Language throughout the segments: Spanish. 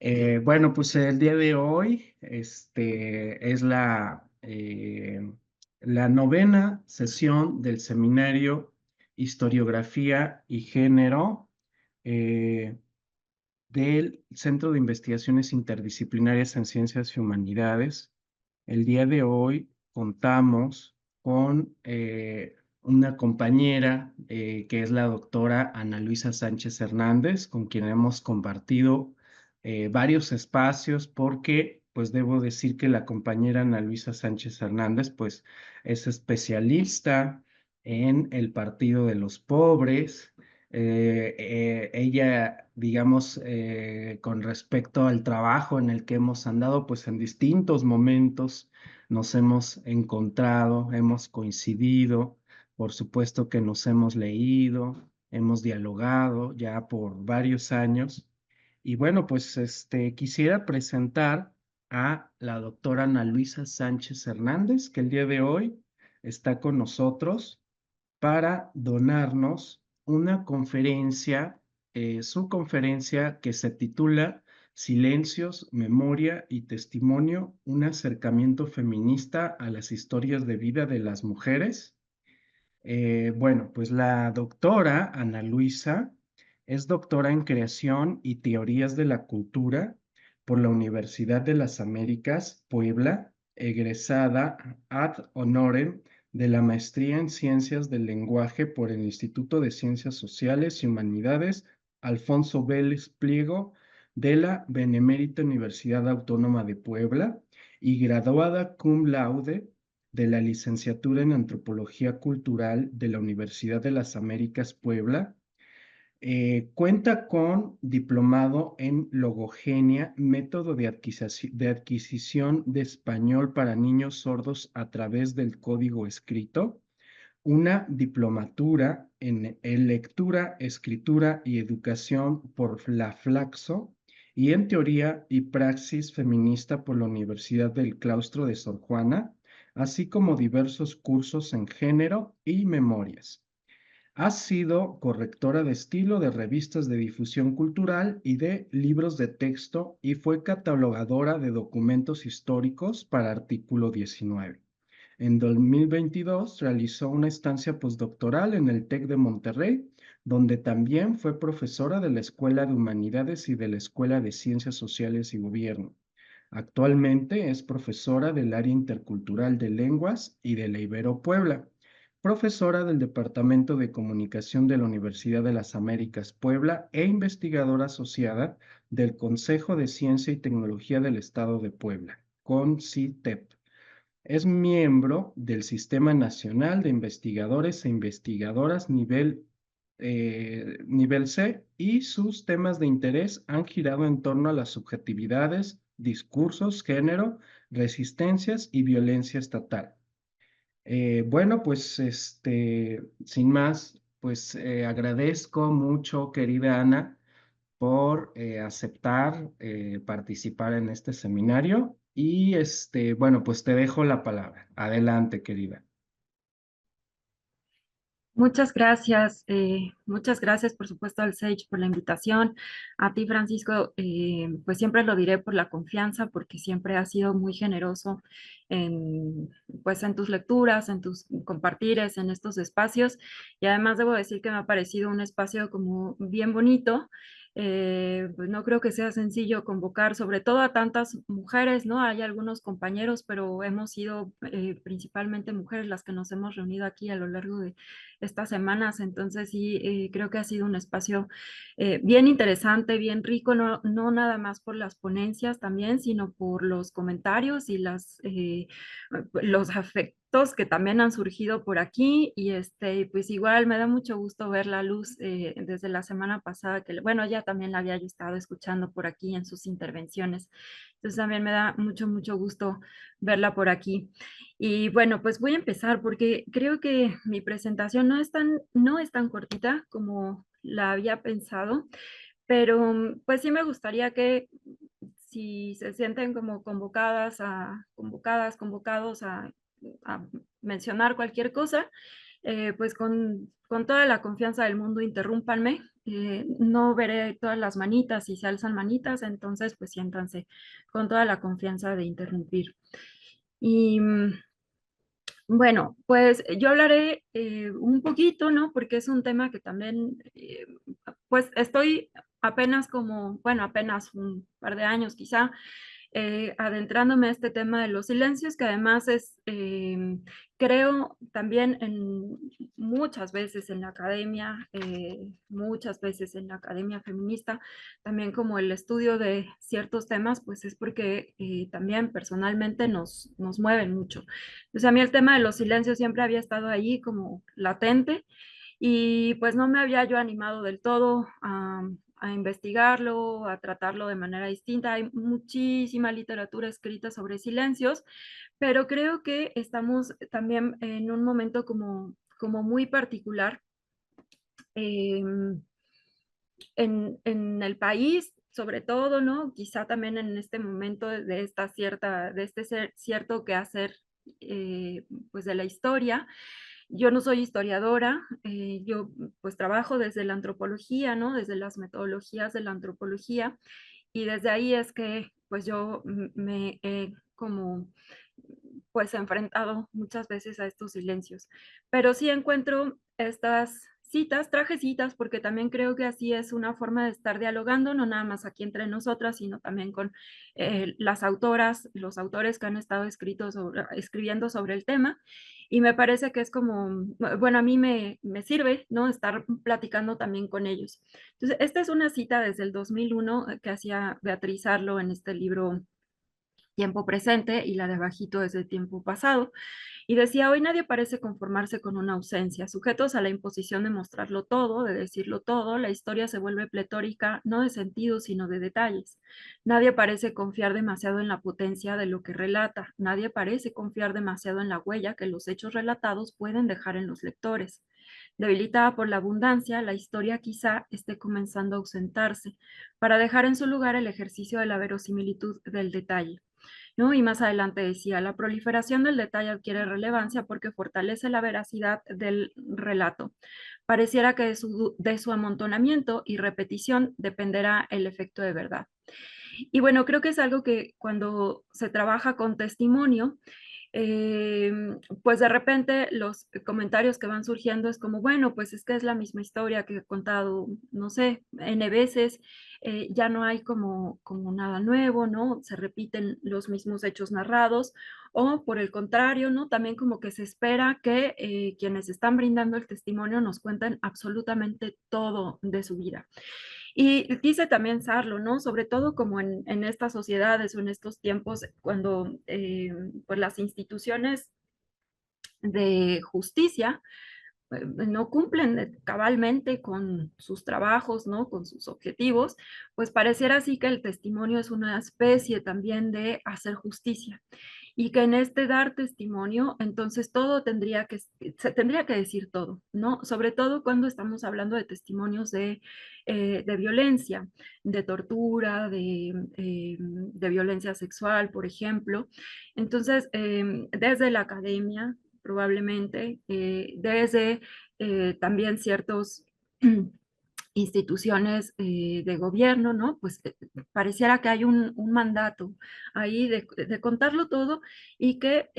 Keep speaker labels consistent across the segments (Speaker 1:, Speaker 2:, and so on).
Speaker 1: Bueno, pues el día de hoy es la novena sesión del seminario Historiografía y Género eh, del Centro de Investigaciones Interdisciplinarias en Ciencias y Humanidades. El día de hoy contamos con una compañera que es la doctora Ana Luisa Sánchez Hernández, con quien hemos compartido varios espacios porque, pues debo decir que la compañera Ana Luisa Sánchez Hernández, pues es especialista en el Partido de los Pobres. Ella, digamos, con respecto al trabajo en el que hemos andado, pues en distintos momentos nos hemos encontrado, hemos coincidido, por supuesto que nos hemos leído, hemos dialogado ya por varios años. Y bueno, pues quisiera presentar a la doctora Ana Luisa Sánchez Hernández, que el día de hoy está con nosotros para donarnos una conferencia, su conferencia que se titula Silencios, Memoria y Testimonio, un acercamiento feminista a las historias de vida de las mujeres. Bueno, pues la doctora Ana Luisa es doctora en Creación y Teorías de la Cultura por la Universidad de las Américas, Puebla, egresada ad honorem de la Maestría en Ciencias del Lenguaje por el Instituto de Ciencias Sociales y Humanidades Alfonso Vélez Pliego de la Benemérita Universidad Autónoma de Puebla y graduada cum laude de la licenciatura en Antropología Cultural de la Universidad de las Américas Puebla. Cuenta con diplomado en logogenia, método de adquisición de español para niños sordos a través del código escrito, una diplomatura en lectura, escritura y educación por la Flaxo y en teoría y praxis feminista por la Universidad del Claustro de Sor Juana, así como diversos cursos en género y memorias. Ha sido correctora de estilo de revistas de difusión cultural y de libros de texto y fue catalogadora de documentos históricos para Artículo 19. En 2022 realizó una estancia postdoctoral en el TEC de Monterrey, donde también fue profesora de la Escuela de Humanidades y de la Escuela de Ciencias Sociales y Gobierno. Actualmente es profesora del área intercultural de lenguas y de la Ibero Puebla, profesora del Departamento de Comunicación de la Universidad de las Américas Puebla e investigadora asociada del Consejo de Ciencia y Tecnología del Estado de Puebla, CONCITEP. Es miembro del Sistema Nacional de Investigadores e Investigadoras nivel C y sus temas de interés han girado en torno a las subjetividades, discursos, género, resistencias y violencia estatal. Bueno, pues sin más, pues agradezco mucho, querida Ana, por aceptar participar en este seminario y bueno, pues te dejo la palabra. Adelante, querida.
Speaker 2: Muchas gracias por supuesto al Sage por la invitación. A ti, Francisco, pues siempre lo diré por la confianza, porque siempre has sido muy generoso en, pues en tus lecturas, en tus compartires, en estos espacios. Y además debo decir que me ha parecido un espacio como bien bonito. Pues no creo que sea sencillo convocar, sobre todo a tantas mujeres, ¿no? Hay algunos compañeros, pero hemos sido principalmente mujeres las que nos hemos reunido aquí a lo largo de estas semanas. Entonces sí, creo que ha sido un espacio bien interesante, bien rico, no nada más por las ponencias también, sino por los comentarios y los afectos que también han surgido por aquí. Y pues igual me da mucho gusto ver la luz desde la semana pasada, que bueno, ya también la había yo estado escuchando por aquí en sus intervenciones. Entonces también me da mucho gusto verla por aquí. Y bueno, pues voy a empezar porque creo que mi presentación no es tan cortita como la había pensado, pero pues sí me gustaría que si se sienten como convocados a mencionar cualquier cosa, pues con toda la confianza del mundo, interrúmpanme. No veré todas las manitas, si se alzan manitas, entonces pues siéntanse con toda la confianza de interrumpir. Y bueno, pues yo hablaré un poquito, ¿no? Porque es un tema que también, pues estoy apenas como, bueno, apenas un par de años quizá, adentrándome a este tema de los silencios, que además es, creo, también en muchas veces en la academia, muchas veces en la academia feminista, también como el estudio de ciertos temas, pues es porque también personalmente nos mueven mucho. Entonces a mí el tema de los silencios siempre había estado ahí como latente y pues no me había yo animado del todo a investigarlo, a tratarlo de manera distinta. Hay muchísima literatura escrita sobre silencios, pero creo que estamos también en un momento como muy particular em, en el país, sobre todo, ¿no? Quizá también en este momento de esta cierta, de este cierto quehacer, pues de la historia. Yo no soy historiadora, yo pues trabajo desde la antropología, ¿no? Desde las metodologías de la antropología y desde ahí es que pues yo me he como pues enfrentado muchas veces a estos silencios. Pero sí encuentro estas citas, traje citas, porque también creo que así es una forma de estar dialogando, no nada más aquí entre nosotras, sino también con las autoras, los autores que han estado escribiendo sobre el tema. Y me parece que es como, bueno, a mí me sirve, ¿no? Estar platicando también con ellos. Entonces, esta es una cita desde el 2001 que hacía Beatriz Arlo en este libro Tiempo Presente y la de abajito es de Tiempo Pasado. Y decía, hoy nadie parece conformarse con una ausencia, sujetos a la imposición de mostrarlo todo, de decirlo todo, la historia se vuelve pletórica, no de sentidos, sino de detalles. Nadie parece confiar demasiado en la potencia de lo que relata, nadie parece confiar demasiado en la huella que los hechos relatados pueden dejar en los lectores. Debilitada por la abundancia, la historia quizá esté comenzando a ausentarse, para dejar en su lugar el ejercicio de la verosimilitud del detalle. ¿No? Y más adelante decía, la proliferación del detalle adquiere relevancia porque fortalece la veracidad del relato. Pareciera que de su amontonamiento y repetición dependerá el efecto de verdad. Y bueno, creo que es algo que cuando se trabaja con testimonio, eh, pues de repente los comentarios que van surgiendo es como, bueno, pues es que es la misma historia que he contado, no sé, N veces, ya no hay como nada nuevo, ¿no? Se repiten los mismos hechos narrados, o por el contrario, ¿no? También como que se espera que quienes están brindando el testimonio nos cuenten absolutamente todo de su vida. Y dice también Sarlo, ¿no? Sobre todo como en estas sociedades o en estos tiempos cuando pues las instituciones de justicia no cumplen cabalmente con sus trabajos, ¿no? Con sus objetivos, pues pareciera así que el testimonio es una especie también de hacer justicia y que en este dar testimonio, entonces todo se tendría que decir todo, ¿no? Sobre todo cuando estamos hablando de testimonios de violencia, de tortura, de violencia sexual, por ejemplo. Entonces, desde la academia, probablemente, desde también ciertos instituciones de gobierno, ¿no? Pues pareciera que hay un mandato ahí de contarlo todo y que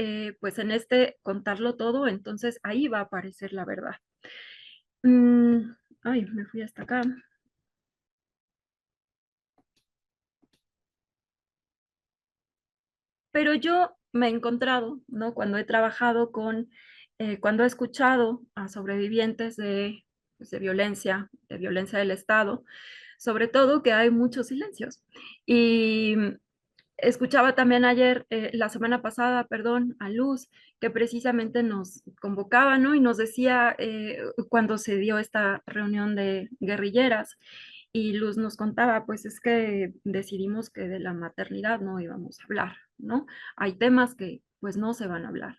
Speaker 2: pues en este contarlo todo, entonces ahí va a aparecer la verdad. Mm, ay, me fui hasta acá. Pero yo me he encontrado, ¿no? Cuando he trabajado cuando he escuchado a sobrevivientes pues, de violencia del Estado, sobre todo que hay muchos silencios. Y escuchaba también ayer, la semana pasada, perdón, a Luz, que precisamente nos convocaba, ¿no? Y nos decía cuando se dio esta reunión de guerrilleras, y Luz nos contaba, pues es que decidimos que de la maternidad no íbamos a hablar, ¿no? Hay temas que pues no se van a hablar.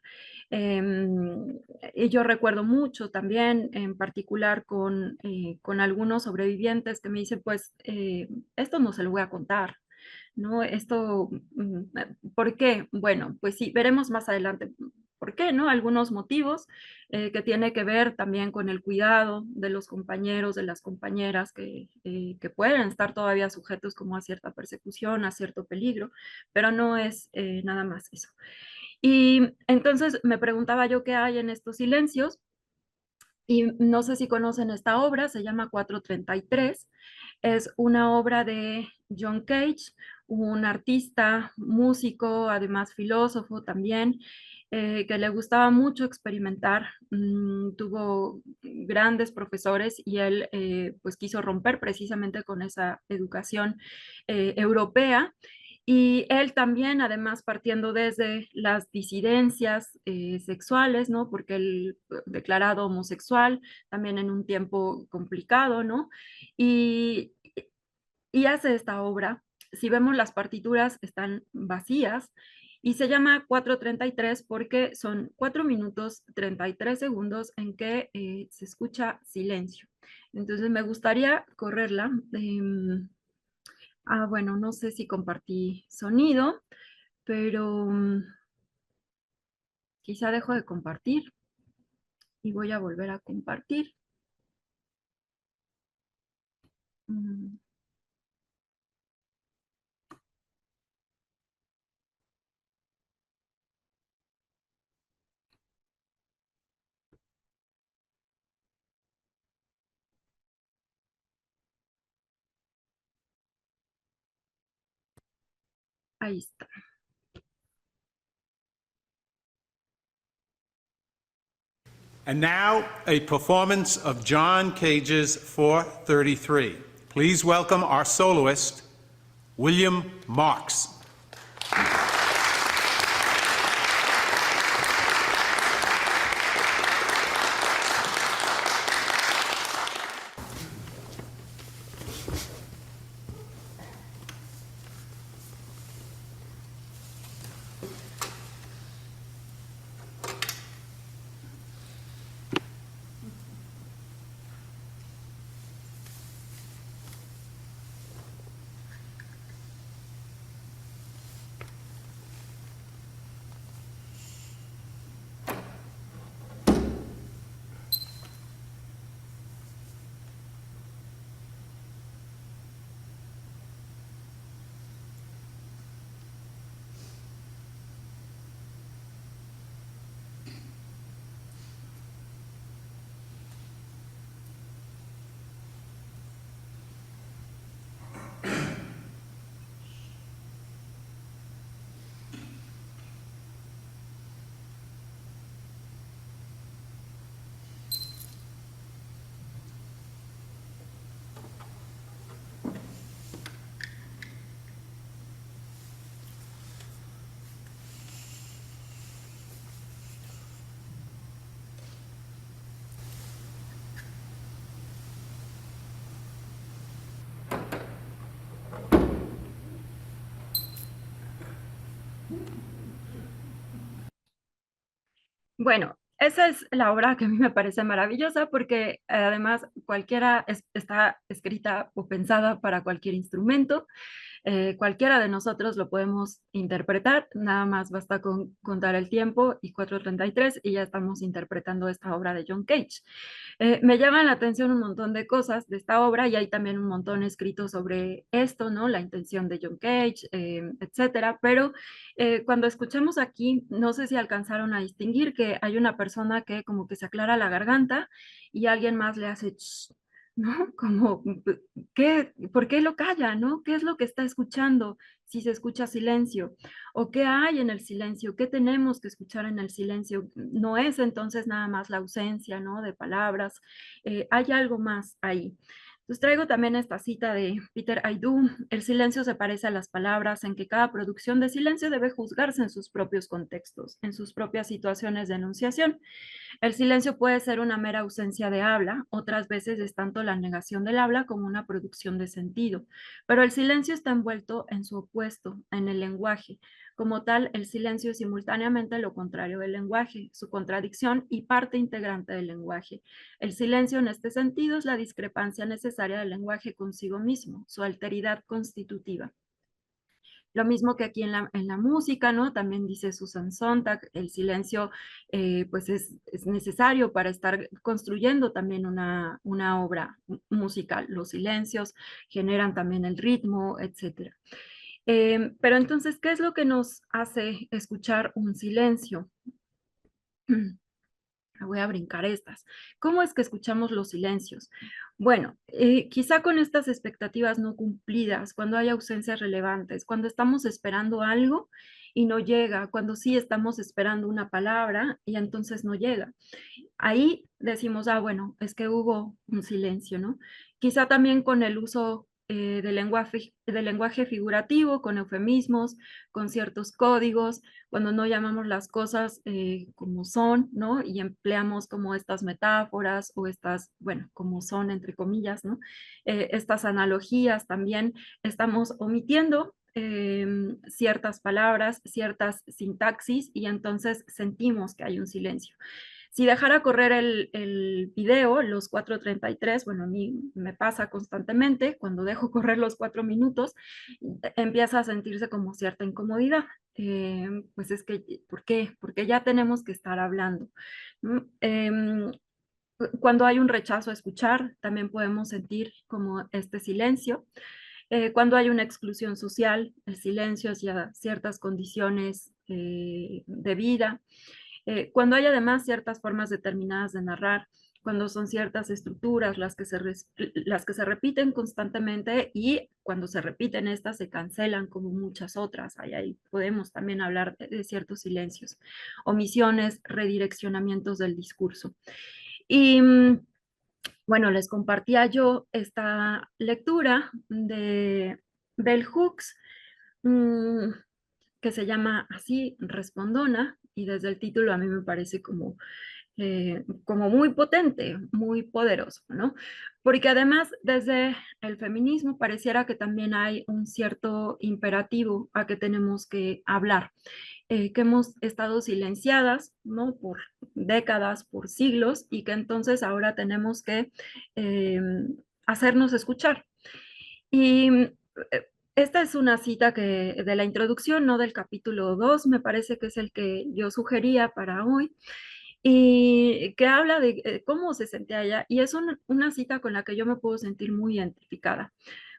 Speaker 2: Y yo recuerdo mucho también, en particular con algunos sobrevivientes que me dicen, pues esto no se lo voy a contar, ¿no? Esto, ¿por qué? Bueno, pues sí, veremos más adelante por por qué, ¿no? Algunos motivos que tiene que ver también con el cuidado de los compañeros, de las compañeras que pueden estar todavía sujetos como a cierta persecución, a cierto peligro, pero no es nada más eso. Y entonces me preguntaba yo qué hay en estos silencios y no sé si conocen esta obra, se llama 433. Es una obra de John Cage, un artista, músico, además filósofo también, que le gustaba mucho experimentar. Tuvo grandes profesores y él pues quiso romper precisamente con esa educación europea. Y él también, además, partiendo desde las disidencias sexuales, ¿no? Porque él declarado homosexual, también en un tiempo complicado, ¿no? Y, y hace esta obra. Si vemos las partituras, están vacías y se llama 4:33 porque son 4 minutos 33 segundos en que se escucha silencio. Entonces me gustaría correrla. Bueno, no sé si compartí sonido, pero quizá dejo de compartir y voy a volver a compartir. Mm, Ahí está.
Speaker 3: And now, a performance of John Cage's 433. Please welcome our soloist, William Marks.
Speaker 2: Bueno, esa es la obra que a mí me parece maravillosa porque además cualquiera está escrita o pensada para cualquier instrumento. Cualquiera de nosotros lo podemos interpretar, nada más basta con contar el tiempo y 4:33 y ya estamos interpretando esta obra de John Cage. Me llaman la atención un montón de cosas de esta obra y hay también un montón escrito sobre esto, ¿no? La intención de John Cage, etcétera, pero cuando escuchamos aquí, no sé si alcanzaron a distinguir que hay una persona que como que se aclara la garganta y alguien más le hace "Shh", ¿no? Como, ¿por qué lo calla, no? ¿Qué es lo que está escuchando si se escucha silencio? ¿O qué hay en el silencio? ¿Qué tenemos que escuchar en el silencio? No es entonces nada más la ausencia, ¿no? De palabras. Hay algo más ahí. Entonces traigo también esta cita de Peter Aidoo: el silencio se parece a las palabras en que cada producción de silencio debe juzgarse en sus propios contextos, en sus propias situaciones de enunciación. El silencio puede ser una mera ausencia de habla, otras veces es tanto la negación del habla como una producción de sentido, pero el silencio está envuelto en su opuesto, en el lenguaje. Como tal, el silencio es simultáneamente lo contrario del lenguaje, su contradicción y parte integrante del lenguaje. El silencio en este sentido es la discrepancia necesaria del lenguaje consigo mismo, su alteridad constitutiva. Lo mismo que aquí en la música, ¿no? También dice Susan Sontag, el silencio pues es necesario para estar construyendo también una obra musical. Los silencios generan también el ritmo, etcétera. Pero entonces, ¿qué es lo que nos hace escuchar un silencio? Voy a brincar estas. ¿Cómo es que escuchamos los silencios? Bueno, quizá con estas expectativas no cumplidas, cuando hay ausencias relevantes, cuando estamos esperando algo y no llega, cuando sí estamos esperando una palabra y entonces no llega. Ahí decimos, ah, bueno, es que hubo un silencio, ¿no? Quizá también con el uso del lenguaje figurativo, con eufemismos, con ciertos códigos, cuando no llamamos las cosas como son, ¿no? Y empleamos como estas metáforas o estas, bueno, como son, entre comillas, ¿no? Estas analogías también estamos omitiendo ciertas palabras, ciertas sintaxis y entonces sentimos que hay un silencio. Si dejara correr el video, los 4:33, bueno, a mí me pasa constantemente, cuando dejo correr los 4 minutos, empieza a sentirse como cierta incomodidad. Pues es que, ¿por qué? Porque ya tenemos que estar hablando. Cuando hay un rechazo a escuchar, también podemos sentir como este silencio. Cuando hay una exclusión social, el silencio hacia ciertas condiciones de vida. Cuando hay además ciertas formas determinadas de narrar, cuando son ciertas estructuras las que se repiten constantemente y cuando se repiten estas se cancelan como muchas otras. Ahí podemos también hablar de ciertos silencios, omisiones, redireccionamientos del discurso. Y bueno, les compartía yo esta lectura de Bell Hooks, mmm, que se llama así, Respondona, y desde el título a mí me parece como muy potente, muy poderoso, ¿no? Porque además desde el feminismo pareciera que también hay un cierto imperativo a que tenemos que hablar, que hemos estado silenciadas, ¿no? Por décadas, por siglos, y que entonces ahora tenemos que eh, hacernos escuchar. Y esta es una cita de la introducción, no del capítulo 2, me parece que es el que yo sugería para hoy, y que habla de cómo se sentía ella, y es una cita con la que yo me puedo sentir muy identificada.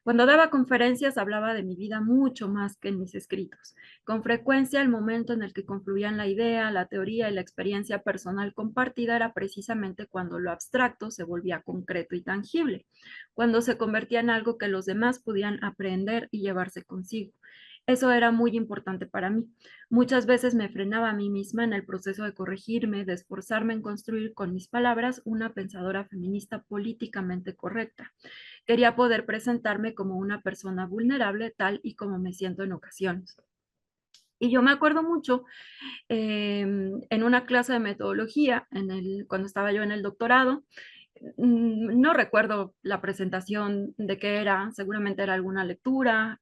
Speaker 2: Cuando daba conferencias hablaba de mi vida mucho más que en mis escritos. Con frecuencia el momento en el que confluían la idea, la teoría y la experiencia personal compartida era precisamente cuando lo abstracto se volvía concreto y tangible, cuando se convertía en algo que los demás podían aprender y llevarse consigo. Eso era muy importante para mí. Muchas veces me frenaba a mí misma en el proceso de corregirme, de esforzarme en construir con mis palabras una pensadora feminista políticamente correcta. Quería poder presentarme como una persona vulnerable tal y como me siento en ocasiones. Y yo me acuerdo mucho en una clase de metodología, cuando estaba yo en el doctorado, no recuerdo la presentación de qué era, seguramente era alguna lectura,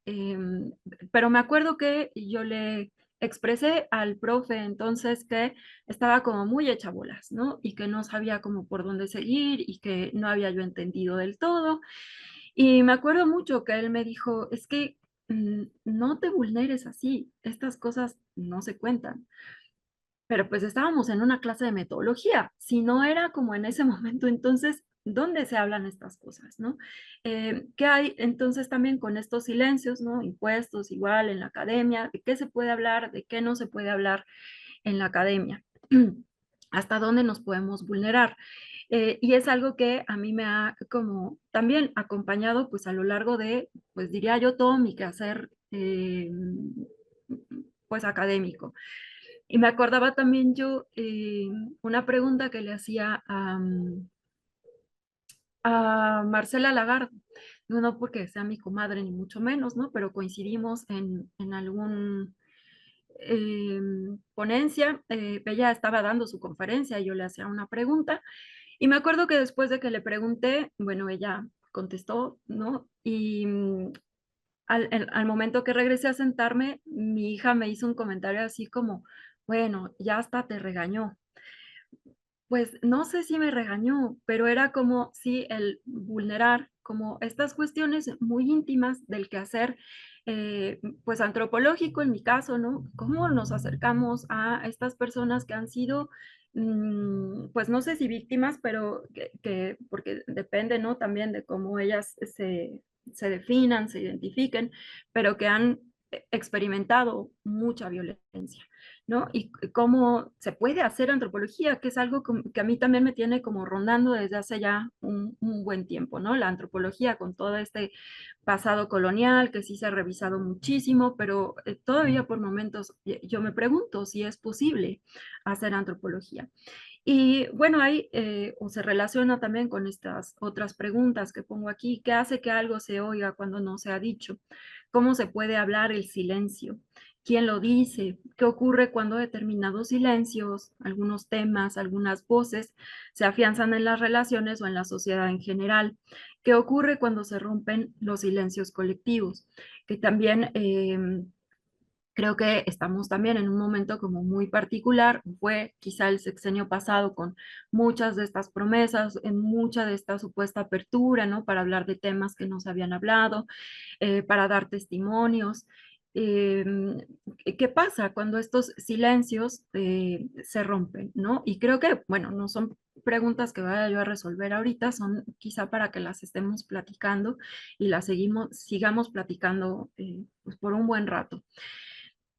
Speaker 2: pero me acuerdo que yo le expresé al profe entonces que estaba como muy hecha bolas, ¿no? Y que no sabía cómo por dónde seguir y que no había yo entendido del todo. Y me acuerdo mucho que él me dijo, es que no te vulneres así, estas cosas no se cuentan. Pero pues estábamos en una clase de metodología, si no era como en ese momento, entonces, ¿dónde se hablan estas cosas, no? ¿Qué hay entonces también con estos silencios, no? Impuestos igual en la academia, de qué se puede hablar, de qué no se puede hablar en la academia, hasta dónde nos podemos vulnerar. Y es algo que a mí me ha como también acompañado pues a lo largo de, pues diría yo, todo mi quehacer pues académico. Y me acordaba también yo una pregunta que le hacía a Marcela Lagarde, no porque sea mi comadre ni mucho menos, ¿no? Pero coincidimos en algún ponencia, ella estaba dando su conferencia y yo le hacía una pregunta y me acuerdo que después de que le pregunté, bueno, ella contestó, ¿no? Y al momento que regresé a sentarme, mi hija me hizo un comentario así como, bueno, ya hasta te regañó. Pues no sé si me regañó, pero era como si el vulnerar como estas cuestiones muy íntimas del quehacer pues antropológico en mi caso, ¿no? ¿Cómo nos acercamos a estas personas que han sido, pues no sé si víctimas, pero porque depende, ¿no? También de cómo ellas se definan, se identifiquen, pero que han experimentado mucha violencia, ¿no? Y cómo se puede hacer antropología, que es algo que a mí también me tiene como rondando desde hace ya un buen tiempo, ¿no? La antropología con todo este pasado colonial, que sí se ha revisado muchísimo, pero todavía por momentos yo me pregunto si es posible hacer antropología. Y bueno, ahí o se relaciona también con estas otras preguntas que pongo aquí. ¿Qué hace que algo se oiga cuando no se ha dicho? ¿Cómo se puede hablar el silencio? ¿Quién lo dice? ¿Qué ocurre cuando determinados silencios, algunos temas, algunas voces se afianzan en las relaciones o en la sociedad en general? ¿Qué ocurre cuando se rompen los silencios colectivos? Que también creo que estamos también en un momento como muy particular. Fue quizá el sexenio pasado con muchas de estas promesas, en mucha de esta supuesta apertura, ¿no? Para hablar de temas que no se habían hablado, para dar testimonios. Eh, ¿Qué pasa cuando estos silencios se rompen, ¿no? Y creo que, bueno, no son preguntas que vaya yo a resolver ahorita, son quizá para que las estemos platicando y las sigamos platicando pues por un buen rato.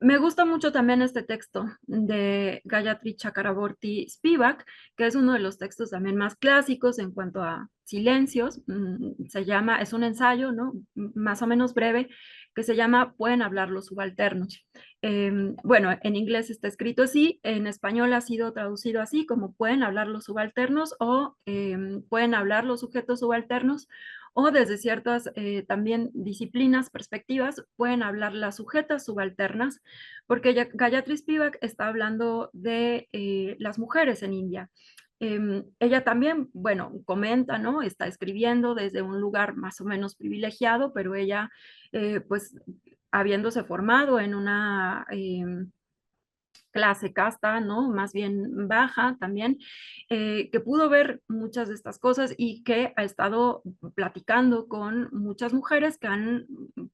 Speaker 2: Me gusta mucho también este texto de Gayatri Chakraborty Spivak, que es uno de los textos también más clásicos en cuanto a silencios. Se llama, es un ensayo, ¿no? Más o menos breve, que se llama Pueden hablar los subalternos. Bueno, en inglés está escrito así, en español ha sido traducido así, como pueden hablar los subalternos o pueden hablar los sujetos subalternos, o desde ciertas también disciplinas, perspectivas, pueden hablar las sujetas subalternas, porque Gayatri Spivak está hablando de las mujeres en India. Ella también, bueno, comenta, ¿no? Está escribiendo desde un lugar más o menos privilegiado, pero ella, pues, habiéndose formado en una clase casta, ¿no? Más bien baja también, que pudo ver muchas de estas cosas y que ha estado platicando con muchas mujeres que han,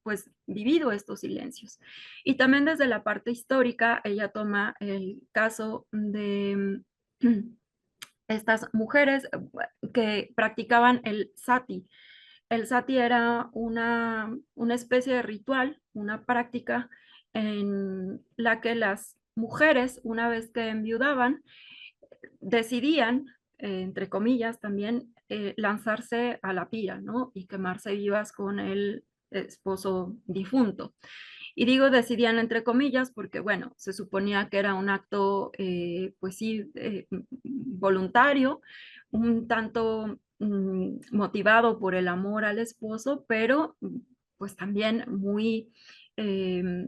Speaker 2: pues, vivido estos silencios. Y también desde la parte histórica, ella toma el caso de estas mujeres que practicaban el sati. El sati era una especie de ritual, una práctica en la que las mujeres, una vez que enviudaban, decidían, entre comillas también, lanzarse a la pira, ¿no? Y quemarse vivas con el esposo difunto. Y digo decidían entre comillas porque, bueno, se suponía que era un acto, pues sí, voluntario, un tanto motivado por el amor al esposo, pero pues también muy, eh,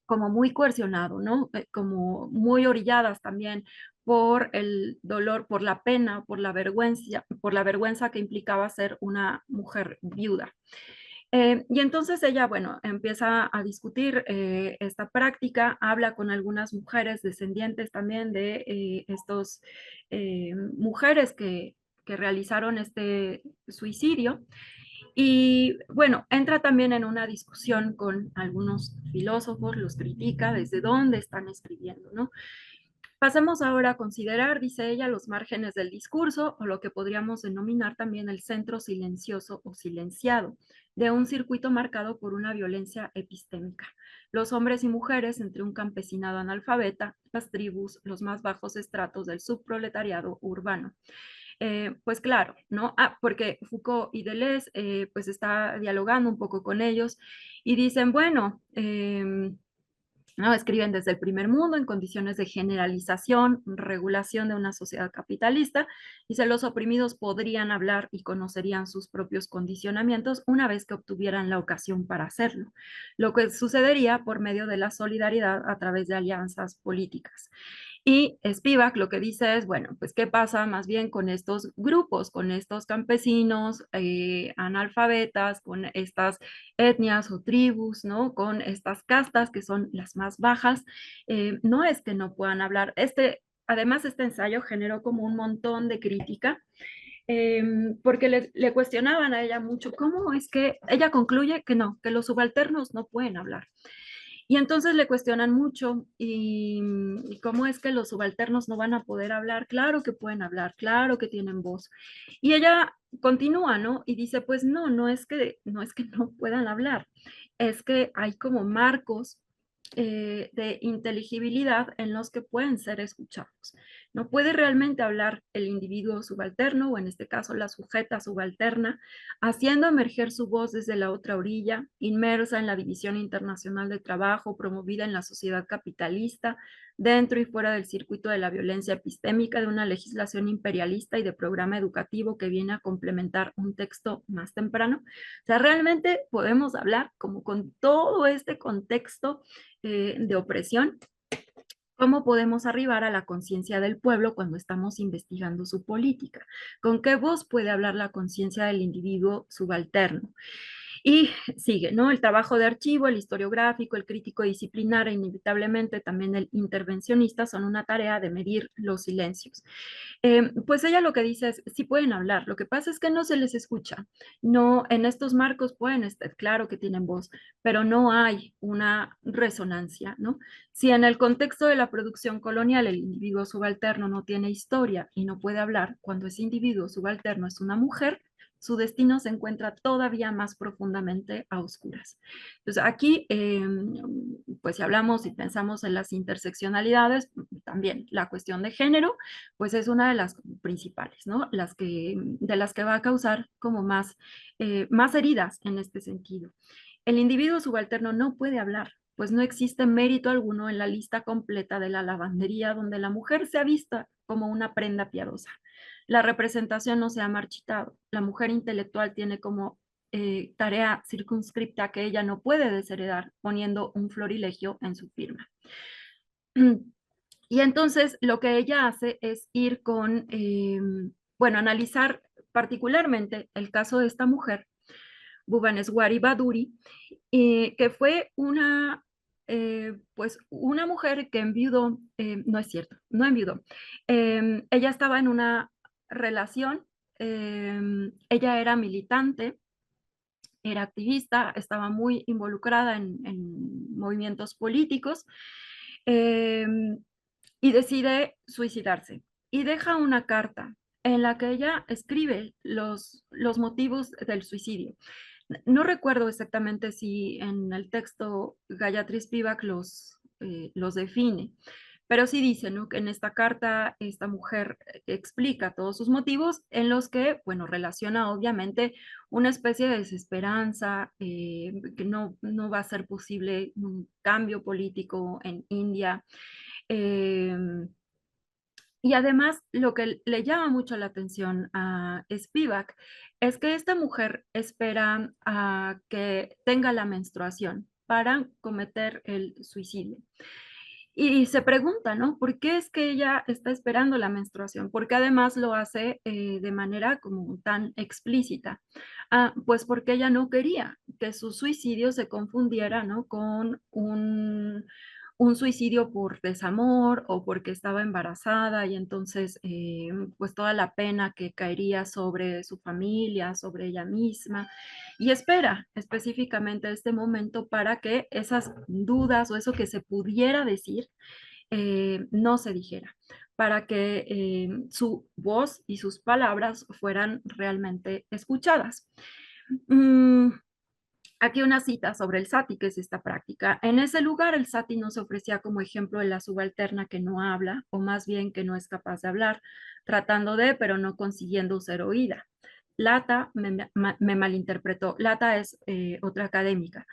Speaker 2: como muy coercionado, ¿no? Como muy orilladas también por el dolor, por la pena, por la vergüenza que implicaba ser una mujer viuda. Y entonces ella, bueno, empieza a discutir esta práctica, habla con algunas mujeres descendientes también de estos mujeres que realizaron este suicidio. Y bueno, entra también en una discusión con algunos filósofos, los critica desde dónde están escribiendo, ¿no? Pasemos ahora a considerar, dice ella, los márgenes del discurso o lo que podríamos denominar también el centro silencioso o silenciado de un circuito marcado por una violencia epistémica. Los hombres y mujeres entre un campesinado analfabeta, las tribus, los más bajos estratos del subproletariado urbano. Pues claro, ¿no? Porque Foucault y Deleuze pues está dialogando un poco con ellos y dicen, bueno, ¿no? Escriben desde el primer mundo en condiciones de generalización, regulación de una sociedad capitalista, y los oprimidos podrían hablar y conocerían sus propios condicionamientos una vez que obtuvieran la ocasión para hacerlo, lo que sucedería por medio de la solidaridad a través de alianzas políticas. Y Spivak lo que dice es, bueno, pues qué pasa más bien con estos grupos, con estos campesinos analfabetas, con estas etnias o tribus, ¿no? Con estas castas que son las más bajas. No es que no puedan hablar. Además, este ensayo generó como un montón de crítica porque le cuestionaban a ella mucho, ¿cómo es que ella concluye que no, que los subalternos no pueden hablar? Y entonces le cuestionan mucho y cómo es que los subalternos no van a poder hablar. Claro que pueden hablar, claro que tienen voz. Y ella continúa, ¿no? Y dice, pues no, no es que no puedan hablar, es que hay como marcos de inteligibilidad en los que pueden ser escuchados. No puede realmente hablar el individuo subalterno, o en este caso la sujeta subalterna, haciendo emerger su voz desde la otra orilla, inmersa en la división internacional de trabajo promovida en la sociedad capitalista, dentro y fuera del circuito de la violencia epistémica de una legislación imperialista y de programa educativo que viene a complementar un texto más temprano. O sea, realmente podemos hablar como con todo este contexto de opresión. ¿Cómo podemos arribar a la conciencia del pueblo cuando estamos investigando su política? ¿Con qué voz puede hablar la conciencia del individuo subalterno? Y sigue, ¿no? El trabajo de archivo, el historiográfico, el crítico disciplinar e inevitablemente también el intervencionista son una tarea de medir los silencios. Pues ella lo que dice es, sí pueden hablar, lo que pasa es que no se les escucha. No, en estos marcos pueden estar, claro que tienen voz, pero no hay una resonancia, ¿no? Si en el contexto de la producción colonial el individuo subalterno no tiene historia y no puede hablar, cuando ese individuo subalterno es una mujer, su destino se encuentra todavía más profundamente a oscuras. Entonces aquí, pues si hablamos y pensamos en las interseccionalidades, también la cuestión de género, pues es una de las principales, ¿no? De las que va a causar como más heridas en este sentido. El individuo subalterno no puede hablar, pues no existe mérito alguno en la lista completa de la lavandería donde la mujer sea vista como una prenda piadosa. La representación no se ha marchitado. La mujer intelectual tiene como tarea circunscripta que ella no puede desheredar poniendo un florilegio en su firma. Y entonces lo que ella hace es ir bueno, analizar particularmente el caso de esta mujer, Bhubaneswari Baduri, que fue pues una mujer que enviudó, no es cierto, no enviudó. Ella estaba en una relación, ella era militante, era activista, estaba muy involucrada en movimientos políticos eh, y decide suicidarse. Y deja una carta en la que ella escribe los motivos del suicidio. No recuerdo exactamente si en el texto Gayatri Spivak los define, pero sí dice, ¿no?, que en esta carta esta mujer explica todos sus motivos en los que, bueno, relaciona obviamente una especie de desesperanza, que no va a ser posible un cambio político en India. Eh, y además, lo que le llama mucho la atención a Spivak es que esta mujer espera a que tenga la menstruación para cometer el suicidio. Y se pregunta, ¿no? ¿Por qué es que ella está esperando la menstruación? Porque además lo hace de manera como tan explícita. Pues porque ella no quería que su suicidio se confundiera, ¿no?, con un suicidio por desamor o porque estaba embarazada y entonces pues toda la pena que caería sobre su familia, sobre ella misma, y espera específicamente este momento para que esas dudas o eso que se pudiera decir no se dijera, para que su voz y sus palabras fueran realmente escuchadas. Aquí una cita sobre el sati, que es esta práctica. En ese lugar el sati no se ofrecía como ejemplo de la subalterna que no habla, o más bien que no es capaz de hablar, tratando de, pero no consiguiendo ser oída. Lata me malinterpretó. Lata es otra académica.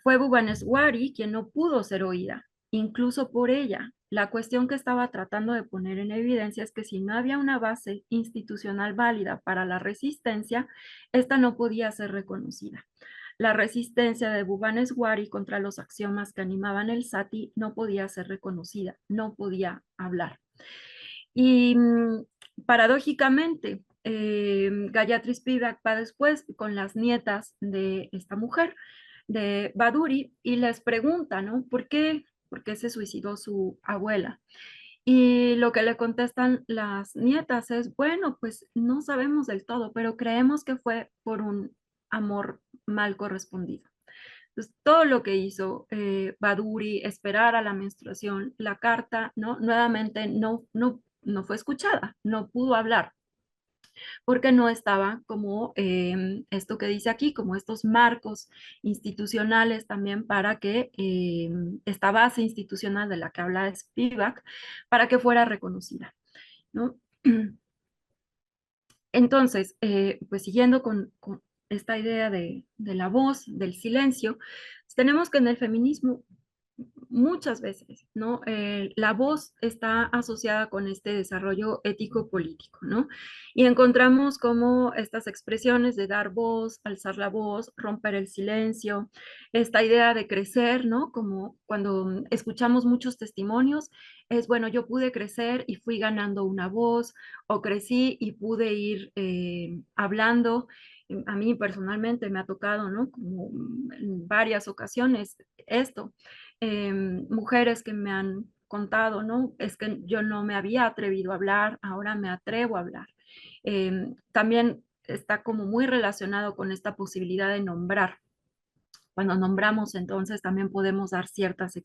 Speaker 2: Fue Bhubaneswari quien no pudo ser oída, incluso por ella. La cuestión que estaba tratando de poner en evidencia es que si no había una base institucional válida para la resistencia, esta no podía ser reconocida. La resistencia de Bhubaneswari contra los axiomas que animaban el sati no podía ser reconocida, no podía hablar. Y paradójicamente, Gayatri Spivak va después con las nietas de esta mujer, de Baduri, y les pregunta, ¿no? ¿Por qué se suicidó su abuela? Y lo que le contestan las nietas es, bueno, pues no sabemos del todo, pero creemos que fue por un amor mal correspondido. Entonces, todo lo que hizo Baduri, esperar a la menstruación, la carta, ¿no? Nuevamente no fue escuchada, no pudo hablar, porque no estaba como esto que dice aquí, como estos marcos institucionales también para que esta base institucional de la que habla Spivak, para que fuera reconocida, ¿no? Entonces, pues siguiendo con esta idea de la voz, del silencio, tenemos que en el feminismo muchas veces, ¿no? La voz está asociada con este desarrollo ético-político, ¿no? Y encontramos como estas expresiones de dar voz, alzar la voz, romper el silencio, esta idea de crecer, ¿no? Como cuando escuchamos muchos testimonios, es, bueno, yo pude crecer y fui ganando una voz, o crecí y pude ir hablando. A mí personalmente me ha tocado, ¿no? Como en varias ocasiones esto. Mujeres que me han contado, ¿no? Es que yo no me había atrevido a hablar, ahora me atrevo a hablar. También está como muy relacionado con esta posibilidad de nombrar. Cuando nombramos, entonces también podemos dar ciertas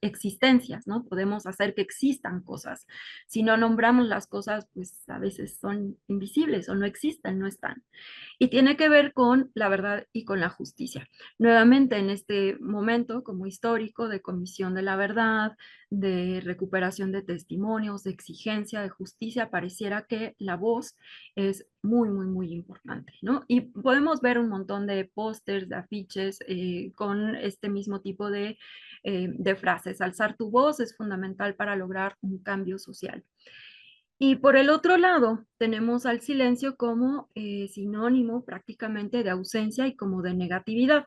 Speaker 2: existencias, ¿no? Podemos hacer que existan cosas. Si no nombramos las cosas, pues a veces son invisibles o no existen, no están. Y tiene que ver con la verdad y con la justicia. Nuevamente, en este momento como histórico de comisión de la verdad, de recuperación de testimonios, de exigencia de justicia, pareciera que la voz es muy, muy, muy importante, ¿no? Y podemos ver un montón de pósters, de afiches con este mismo tipo de frases. Alzar tu voz es fundamental para lograr un cambio social. Y por el otro lado, tenemos al silencio como sinónimo prácticamente de ausencia y como de negatividad.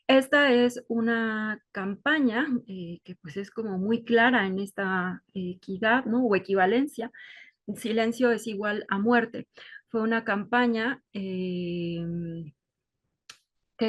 Speaker 2: Esta es una campaña que pues es como muy clara en esta equidad, ¿no? O equivalencia. Silencio es igual a muerte. Fue una campaña que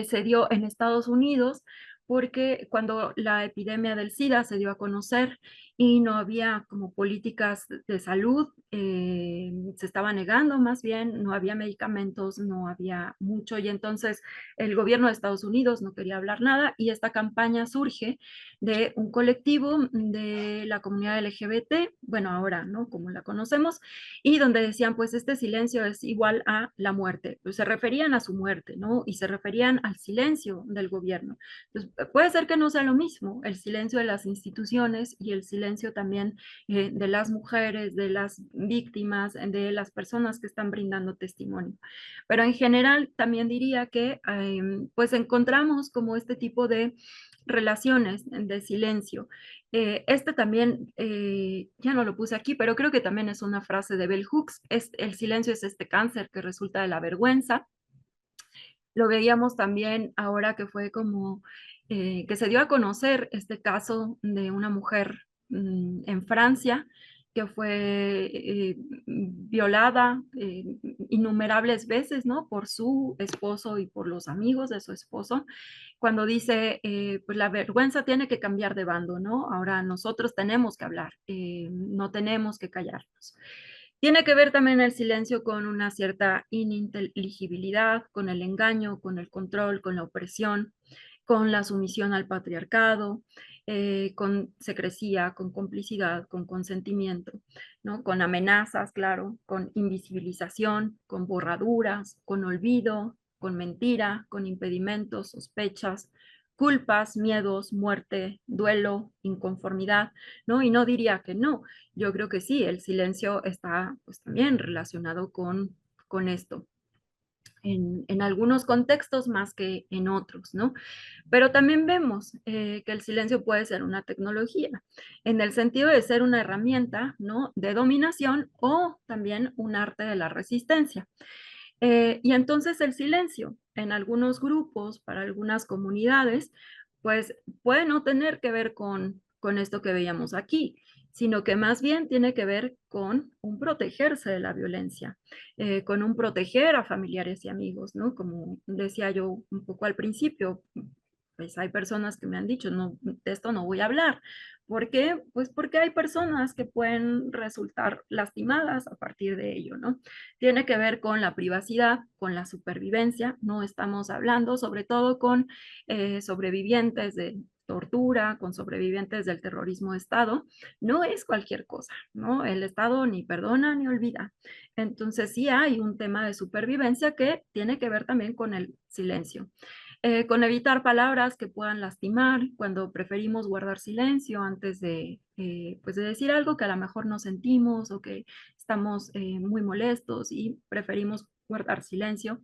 Speaker 2: se dio en Estados Unidos porque cuando la epidemia del SIDA se dio a conocer y no había como políticas de salud, se estaba negando más bien, no había medicamentos, no había mucho, y entonces el gobierno de Estados Unidos no quería hablar nada, y esta campaña surge de un colectivo de la comunidad LGBT, bueno, ahora, ¿no? Como la conocemos, y donde decían, pues este silencio es igual a la muerte, pues se referían a su muerte, ¿no? Y se referían al silencio del gobierno. Entonces, puede ser que no sea lo mismo, el silencio de las instituciones y el silencio también de las mujeres, de las víctimas, de las personas que están brindando testimonio. Pero en general también diría que pues encontramos como este tipo de relaciones de silencio. Este también, ya no lo puse aquí, pero creo que también es una frase de Bell Hooks, el silencio es este cáncer que resulta de la vergüenza. Lo veíamos también ahora que fue como que se dio a conocer este caso de una mujer en Francia que fue violada innumerables veces, ¿no? Por su esposo y por los amigos de su esposo, cuando dice, pues la vergüenza tiene que cambiar de bando, ¿no? Ahora nosotros tenemos que hablar, no tenemos que callarnos. Tiene que ver también el silencio con una cierta ininteligibilidad, con el engaño, con el control, con la opresión, con la sumisión al patriarcado, con secrecía, con complicidad, con consentimiento, ¿no? Con amenazas, claro, con invisibilización, con borraduras, con olvido, con mentira, con impedimentos, sospechas, culpas, miedos, muerte, duelo, inconformidad, ¿no? Y no diría que no, yo creo que sí, el silencio está pues también relacionado con esto. En algunos contextos más que en otros, ¿no? Pero también vemos que el silencio puede ser una tecnología, en el sentido de ser una herramienta, ¿no? De dominación o también un arte de la resistencia. Y entonces el silencio en algunos grupos, para algunas comunidades, pues puede no tener que ver con esto que veíamos aquí, sino que más bien tiene que ver con un protegerse de la violencia, con un proteger a familiares y amigos, ¿no? Como decía yo un poco al principio, pues hay personas que me han dicho, no, de esto no voy a hablar, ¿Por qué? Pues porque hay personas que pueden resultar lastimadas a partir de ello, ¿no? Tiene que ver con la privacidad, con la supervivencia. No estamos hablando sobre todo con sobrevivientes de tortura, con sobrevivientes del terrorismo de Estado. No es cualquier cosa, ¿no? El Estado ni perdona ni olvida. Entonces sí hay un tema de supervivencia que tiene que ver también con el silencio. Con evitar palabras que puedan lastimar, cuando preferimos guardar silencio antes pues de decir algo que a lo mejor no sentimos o que estamos muy molestos y preferimos guardar silencio,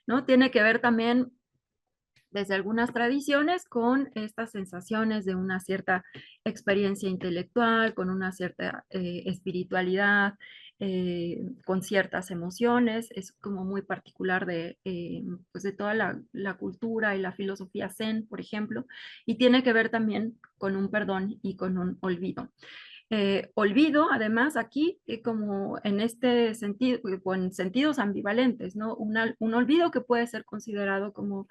Speaker 2: ¿no? Tiene que ver también desde algunas tradiciones con estas sensaciones de una cierta experiencia intelectual, con una cierta espiritualidad, con ciertas emociones. Es como muy particular pues de toda la cultura y la filosofía zen, por ejemplo, y tiene que ver también con un perdón y con un olvido. Olvido, además, aquí, como en este sentido, con sentidos ambivalentes, ¿no? Un olvido que puede ser considerado como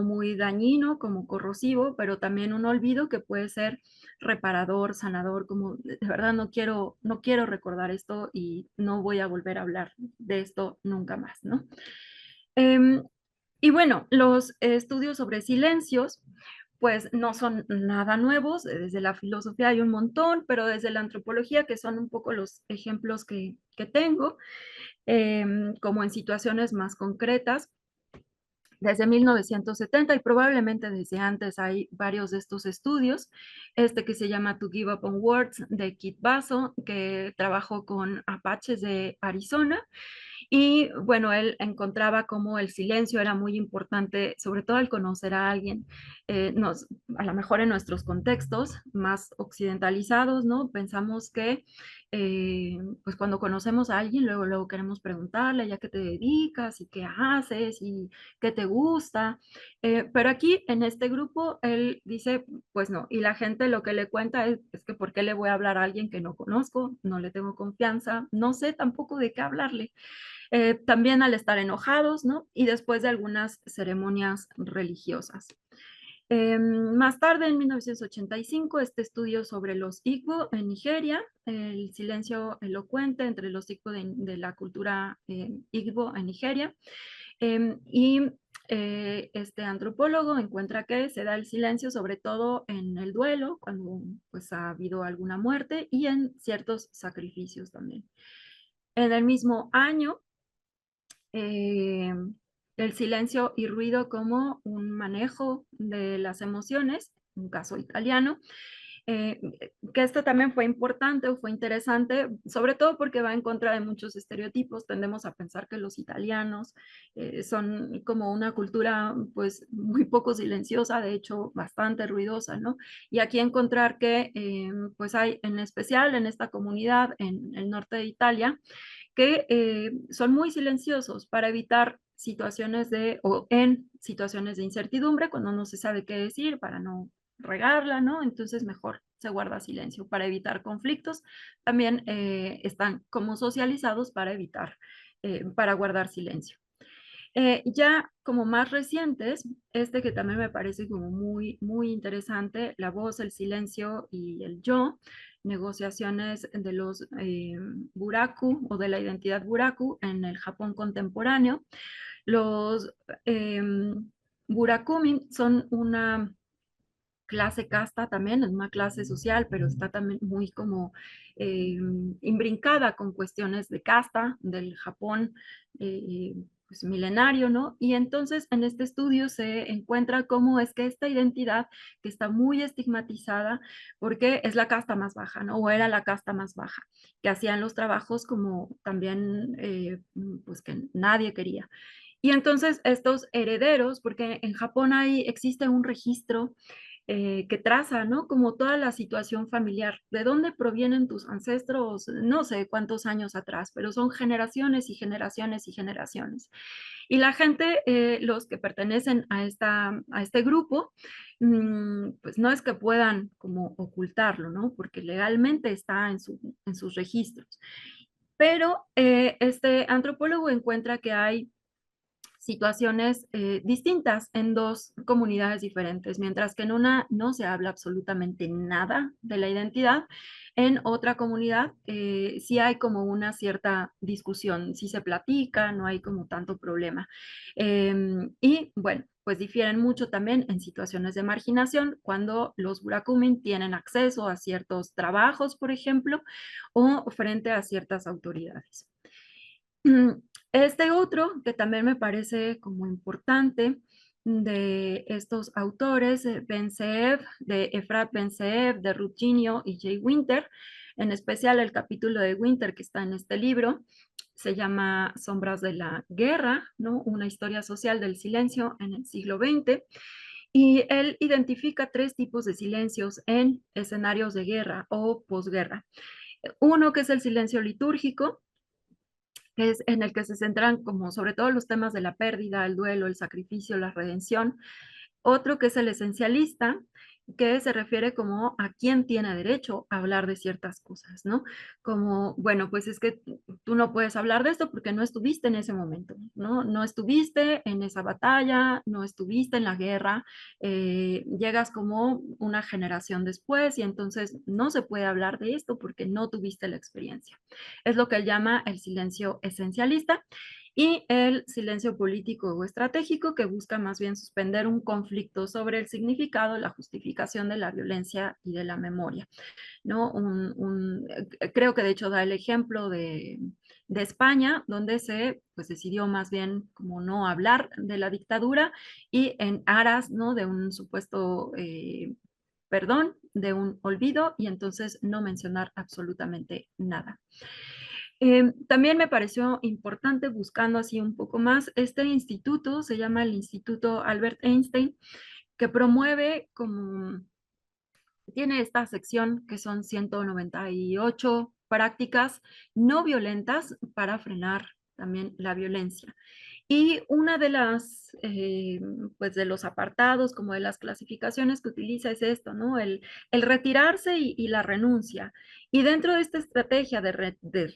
Speaker 2: muy dañino, como corrosivo, pero también un olvido que puede ser reparador, sanador, como de verdad no quiero recordar esto y no voy a volver a hablar de esto nunca más, ¿no? Em, y bueno, los estudios sobre silencios pues no son nada nuevos, desde la filosofía hay un montón, pero desde la antropología, que son un poco los ejemplos que tengo, como en situaciones más concretas, desde 1970 y probablemente desde antes hay varios de estos estudios, este que se llama To Give Up on Words de Kit Basso, que trabajó con apaches de Arizona, y bueno, él encontraba como el silencio era muy importante, sobre todo al conocer a alguien, a lo mejor en nuestros contextos más occidentalizados, ¿no? Pensamos que pues cuando conocemos a alguien, luego queremos preguntarle ya qué te dedicas y qué haces y qué te gusta. Pero aquí en este grupo él dice, pues no, y la gente lo que le cuenta es que ¿por qué le voy a hablar a alguien que no conozco? No le tengo confianza, no sé tampoco de qué hablarle. También al estar enojados, ¿no? Y después de algunas ceremonias religiosas. Más tarde, en 1985, este estudio sobre los Igbo en Nigeria, el silencio elocuente entre los Igbo de la cultura Igbo en Nigeria. Y este antropólogo encuentra que se da el silencio sobre todo en el duelo, cuando pues ha habido alguna muerte, y en ciertos sacrificios también. En el mismo año, el silencio y ruido como un manejo de las emociones, un caso italiano, eh, que esto también fue importante o fue interesante, sobre todo porque va en contra de muchos estereotipos. Tendemos a pensar que los italianos son como una cultura pues muy poco silenciosa, de hecho bastante ruidosa, ¿no? Y aquí encontrar que pues hay en especial en esta comunidad en el norte de Italia, que son muy silenciosos para evitar situaciones o en situaciones de incertidumbre, cuando no se sabe qué decir, para no regarla, ¿no? Entonces mejor se guarda silencio para evitar conflictos. También están como socializados para evitar, para guardar silencio. Ya como más recientes, este que también me parece como muy interesante, la voz, el silencio y el yo, negociaciones de los buraku o de la identidad buraku en el Japón contemporáneo. Los eh, burakumi son una clase casta también, es una clase social, pero está también muy como imbrincada con cuestiones de casta del Japón pues, milenario, ¿no? Y entonces en este estudio se encuentra cómo es que esta identidad que está muy estigmatizada, porque es la casta más baja, ¿no? O era la casta más baja, que hacían los trabajos como también, pues que nadie quería. Y entonces estos herederos, porque en Japón existe un registro que traza, ¿no? Como toda la situación familiar, de dónde provienen tus ancestros, no sé cuántos años atrás, pero son generaciones y generaciones y generaciones. Y la gente, los que pertenecen a este grupo, pues no es que puedan como ocultarlo, ¿no? Porque legalmente está en sus registros. Pero este antropólogo encuentra que hay situaciones distintas en dos comunidades diferentes, mientras que en una no se habla absolutamente nada de la identidad, en otra comunidad sí hay como una cierta discusión, sí se platica, no hay como tanto problema. Y bueno, pues difieren mucho también en situaciones de marginación, cuando los Burakumin tienen acceso a ciertos trabajos, por ejemplo, o frente a ciertas autoridades. Este otro, que también me parece como importante, de estos autores, Ben-Zeev, de Efrat Ben-Zeev, de Ruth Ginio y Jay Winter, en especial el capítulo de Winter que está en este libro, se llama Sombras de la Guerra, ¿no? Una historia social del silencio en el siglo XX, y él identifica tres tipos de silencios en escenarios de guerra o posguerra. Uno que es el silencio litúrgico, que es en el que se centran como sobre todo los temas de la pérdida, el duelo, el sacrificio, la redención. Otro que es el esencialista, que se refiere como a quién tiene derecho a hablar de ciertas cosas, ¿no? Como, bueno, pues es que tú no puedes hablar de esto porque no estuviste en ese momento, ¿no? No estuviste en esa batalla, no estuviste en la guerra, llegas como una generación después y entonces no se puede hablar de esto porque no tuviste la experiencia. Es lo que él llama el silencio esencialista. Y el silencio político o estratégico, que busca más bien suspender un conflicto sobre el significado, la justificación de la violencia y de la memoria, ¿no? Creo que de hecho da el ejemplo de España, donde se pues, decidió más bien como no hablar de la dictadura y en aras, ¿no? de un supuesto perdón, de un olvido, y entonces no mencionar absolutamente nada. También me pareció importante, buscando así un poco más, este instituto se llama el Instituto Albert Einstein, que promueve como, tiene esta sección que son 198 prácticas no violentas para frenar también la violencia. Y una de las, pues de los apartados, como de las clasificaciones que utiliza es esto, ¿no? El retirarse y la renuncia. Y dentro de esta estrategia de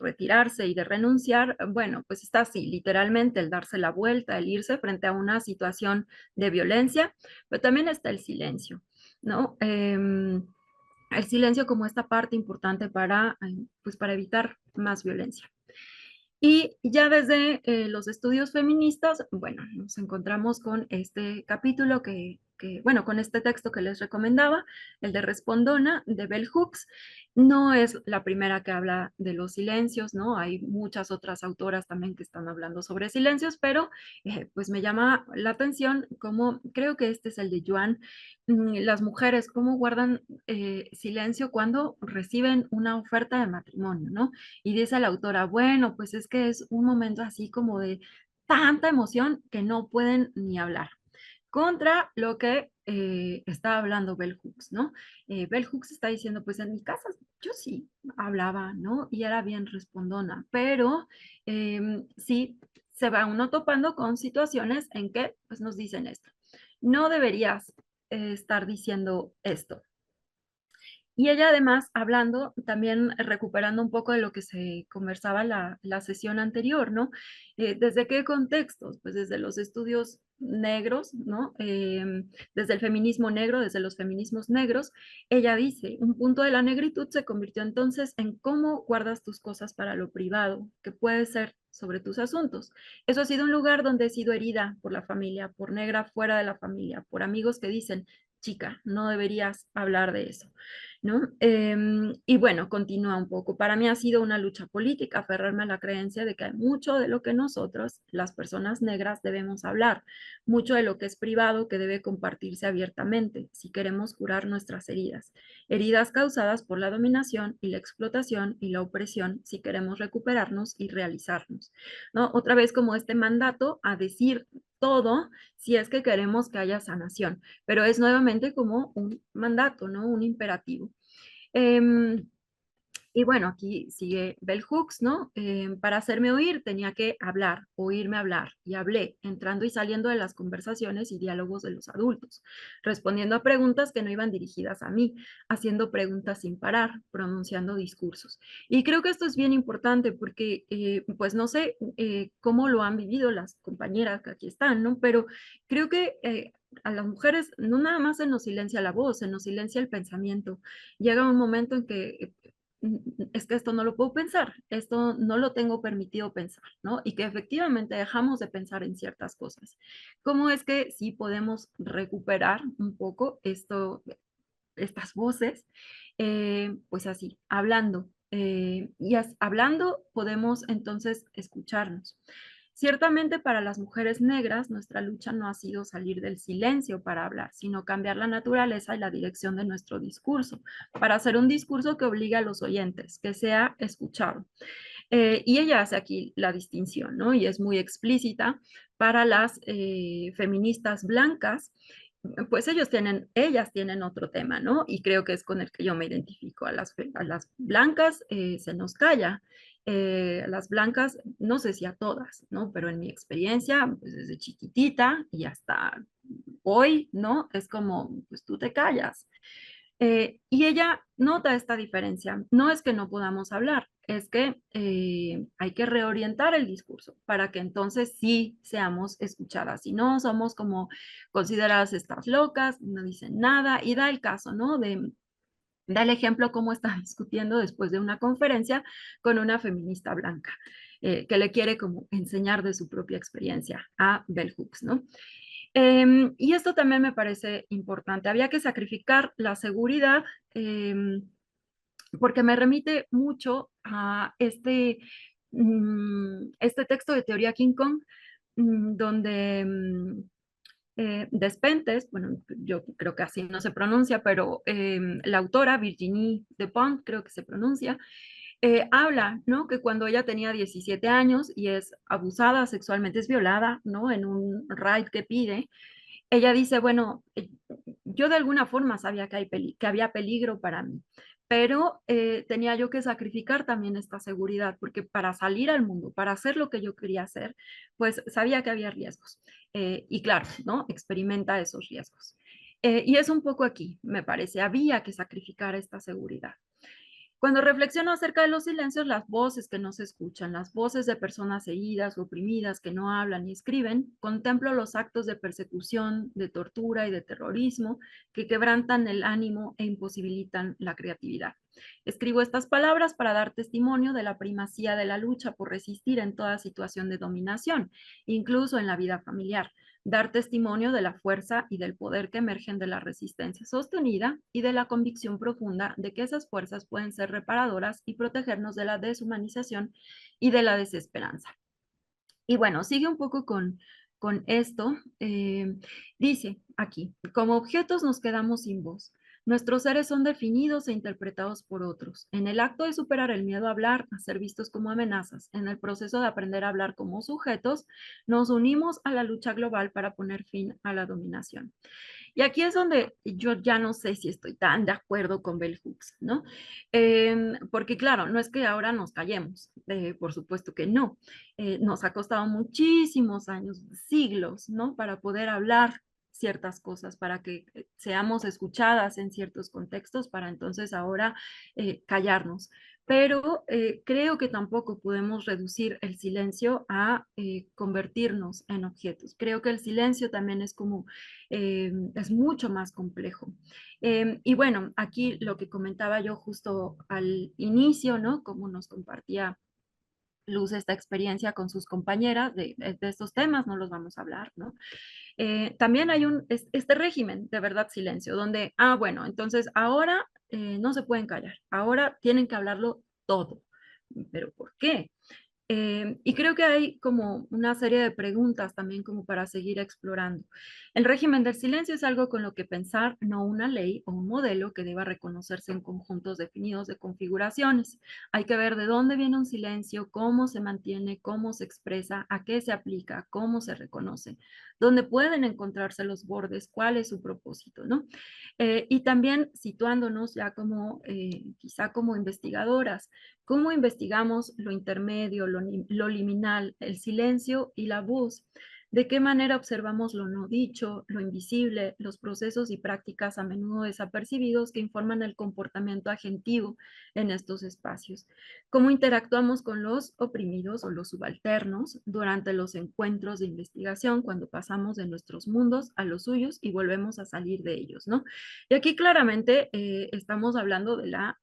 Speaker 2: retirarse y de renunciar, bueno, pues está así, literalmente el darse la vuelta, el irse frente a una situación de violencia, pero también está el silencio, ¿no? El silencio como esta parte importante para, pues para evitar más violencia. Y ya desde los estudios feministas, bueno, nos encontramos con este capítulo bueno, con este texto que les recomendaba, el de Respondona, de Bell Hooks. No es la primera que habla de los silencios, ¿no? Hay muchas otras autoras también que están hablando sobre silencios, pero pues me llama la atención como, creo que este es el de Joan, las mujeres, cómo guardan silencio cuando reciben una oferta de matrimonio, ¿no? Y dice la autora, bueno, pues es que es un momento así como de tanta emoción que no pueden ni hablar. Contra lo que está hablando Bell Hooks, ¿no? Bell Hooks está diciendo, pues en mi casa yo sí hablaba, ¿no? Y era bien respondona, pero sí se va uno topando con situaciones en que pues nos dicen esto. No deberías estar diciendo esto. Y ella además hablando, también recuperando un poco de lo que se conversaba la sesión anterior, ¿no? ¿Desde qué contextos? Pues desde los estudios negros, ¿no? Desde el feminismo negro, desde los feminismos negros. Ella dice, un punto de la negritud se convirtió entonces en cómo guardas tus cosas para lo privado, que puede ser sobre tus asuntos. Eso ha sido un lugar donde he sido herida por la familia, por negra fuera de la familia, por amigos que dicen, chica, no deberías hablar de eso, ¿no? Y bueno, continúa un poco. Para mí ha sido una lucha política aferrarme a la creencia de que hay mucho de lo que nosotros, las personas negras, debemos hablar, mucho de lo que es privado que debe compartirse abiertamente si queremos curar nuestras heridas, heridas causadas por la dominación y la explotación y la opresión, si queremos recuperarnos y realizarnos, ¿no? Otra vez como este mandato a decir todo si es que queremos que haya sanación, pero es nuevamente como un mandato, ¿no? Un imperativo. Y bueno, aquí sigue Bell Hooks, ¿no? Para hacerme oír tenía que hablar, oírme hablar, y hablé, entrando y saliendo de las conversaciones y diálogos de los adultos, respondiendo a preguntas que no iban dirigidas a mí, haciendo preguntas sin parar, pronunciando discursos. Y creo que esto es bien importante porque, pues no sé cómo lo han vivido las compañeras que aquí están, ¿no? Pero creo que a las mujeres no nada más se nos silencia la voz, se nos silencia el pensamiento. Llega un momento en que es que esto no lo puedo pensar, esto no lo tengo permitido pensar, ¿no? Y que efectivamente dejamos de pensar en ciertas cosas. ¿Cómo es que sí podemos recuperar un poco estas voces? Pues así, hablando. Hablando podemos entonces escucharnos. Ciertamente para las mujeres negras, nuestra lucha no ha sido salir del silencio para hablar, sino cambiar la naturaleza y la dirección de nuestro discurso, para hacer un discurso que obligue a los oyentes, que sea escuchado. Y ella hace aquí la distinción, ¿no? Y es muy explícita para las feministas blancas, pues ellas tienen otro tema, ¿no? Y creo que es con el que yo me identifico. A las blancas se nos calla. A las blancas, no sé si a todas, ¿no? Pero en mi experiencia, pues desde chiquitita y hasta hoy, ¿no? Es como, pues tú te callas. Y ella nota esta diferencia. No es que no podamos hablar, es que hay que reorientar el discurso para que entonces sí seamos escuchadas. Si no, somos como consideradas estas locas, no dicen nada y da el caso, ¿no? Da el ejemplo cómo está discutiendo después de una conferencia con una feminista blanca que le quiere como enseñar de su propia experiencia a Bell Hooks, ¿no? Y esto también me parece importante. Había que sacrificar la seguridad porque me remite mucho a este texto de Teoría King Kong, donde Despentes, bueno, yo creo que así no se pronuncia, pero la autora, Virginie Despentes, creo que se pronuncia, habla, ¿no? Que cuando ella tenía 17 años y es abusada sexualmente, es violada, ¿no? En un ride que pide, ella dice, bueno, yo de alguna forma sabía que había peligro para mí, pero tenía yo que sacrificar también esta seguridad, porque para salir al mundo, para hacer lo que yo quería hacer, pues sabía que había riesgos. Y claro, ¿no? Experimenta esos riesgos. Y es un poco aquí, me parece, había que sacrificar esta seguridad. Cuando reflexiono acerca de los silencios, las voces que no se escuchan, las voces de personas heridas, oprimidas, que no hablan ni escriben, contemplo los actos de persecución, de tortura y de terrorismo que quebrantan el ánimo e imposibilitan la creatividad. Escribo estas palabras para dar testimonio de la primacía de la lucha por resistir en toda situación de dominación, incluso en la vida familiar, dar testimonio de la fuerza y del poder que emergen de la resistencia sostenida y de la convicción profunda de que esas fuerzas pueden ser reparadoras y protegernos de la deshumanización y de la desesperanza. Y bueno, sigue un poco con esto. Dice aquí, como objetos nos quedamos sin voz. Nuestros seres son definidos e interpretados por otros. En el acto de superar el miedo a hablar, a ser vistos como amenazas, en el proceso de aprender a hablar como sujetos, nos unimos a la lucha global para poner fin a la dominación. Y aquí es donde yo ya no sé si estoy tan de acuerdo con Bell Hooks, ¿no? Porque claro, no es que ahora nos callemos, por supuesto que no. Nos ha costado muchísimos años, siglos, ¿no? Para poder hablar ciertas cosas, para que seamos escuchadas en ciertos contextos, para entonces ahora callarnos. Pero creo que tampoco podemos reducir el silencio a convertirnos en objetos. Creo que el silencio también es como es mucho más complejo. Y bueno, aquí lo que comentaba yo justo al inicio, ¿no? Cómo nos compartía Luz esta experiencia con sus compañeras de estos temas, no los vamos a hablar, ¿no? También hay este régimen de verdad silencio, donde, bueno, entonces ahora no se pueden callar, ahora tienen que hablarlo todo. ¿Pero por qué? Y creo que hay como una serie de preguntas también como para seguir explorando. El régimen del silencio es algo con lo que pensar, no una ley o un modelo que deba reconocerse en conjuntos definidos de configuraciones. Hay que ver de dónde viene un silencio, cómo se mantiene, cómo se expresa, a qué se aplica, cómo se reconoce, dónde pueden encontrarse los bordes, cuál es su propósito, ¿no? Y también situándonos ya como, quizá como investigadoras, ¿cómo investigamos lo intermedio, lo liminal, el silencio y la voz? ¿De qué manera observamos lo no dicho, lo invisible, los procesos y prácticas a menudo desapercibidos que informan el comportamiento agentivo en estos espacios? ¿Cómo interactuamos con los oprimidos o los subalternos durante los encuentros de investigación cuando pasamos de nuestros mundos a los suyos y volvemos a salir de ellos, ¿no? Y aquí claramente estamos hablando de la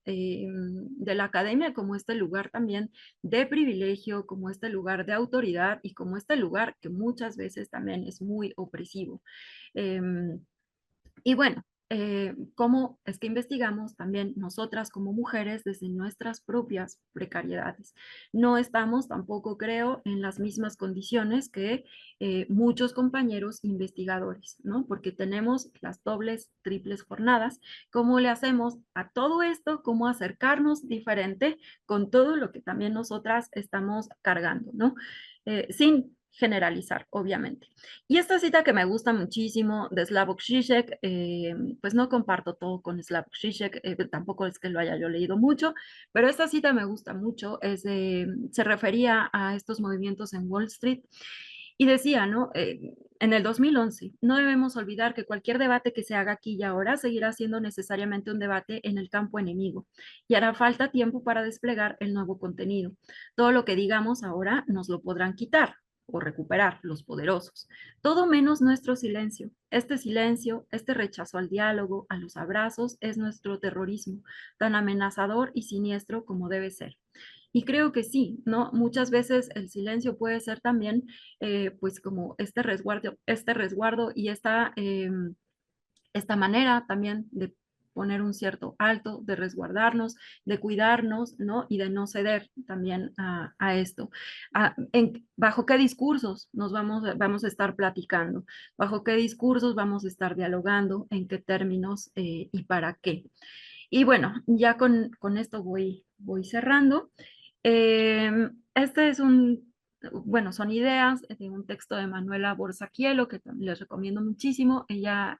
Speaker 2: academia como este lugar también de privilegio, como este lugar de autoridad y como este lugar que muchas veces también es muy opresivo. Em, y bueno, cómo es que investigamos también nosotras como mujeres desde nuestras propias precariedades. No estamos tampoco, creo, en las mismas condiciones que muchos compañeros investigadores, ¿no? Porque tenemos las dobles, triples jornadas. ¿Cómo le hacemos a todo esto? ¿Cómo acercarnos diferente con todo lo que también nosotras estamos cargando, ¿no? Sin generalizar, obviamente. Y esta cita que me gusta muchísimo de Slavoj Žižek, pues no comparto todo con Slavoj Žižek, tampoco es que lo haya yo leído mucho, pero esta cita me gusta mucho, se refería a estos movimientos en Wall Street y decía, ¿no? En el 2011, no debemos olvidar que cualquier debate que se haga aquí y ahora seguirá siendo necesariamente un debate en el campo enemigo y hará falta tiempo para desplegar el nuevo contenido. Todo lo que digamos ahora nos lo podrán quitar o recuperar los poderosos. Todo menos nuestro silencio. Este silencio, este rechazo al diálogo, a los abrazos, es nuestro terrorismo, tan amenazador y siniestro como debe ser. Y creo que sí, ¿no? Muchas veces el silencio puede ser también, pues como este resguardo y esta manera también de poner un cierto alto, de resguardarnos, de cuidarnos, ¿no? Y de no ceder también a esto. ¿Bajo qué discursos vamos a estar platicando? ¿Bajo qué discursos vamos a estar dialogando? ¿En qué términos y para qué? Y bueno, ya con esto voy cerrando. Este es bueno, son ideas de un texto de Manuela Borsaquielo que les recomiendo muchísimo. Ella,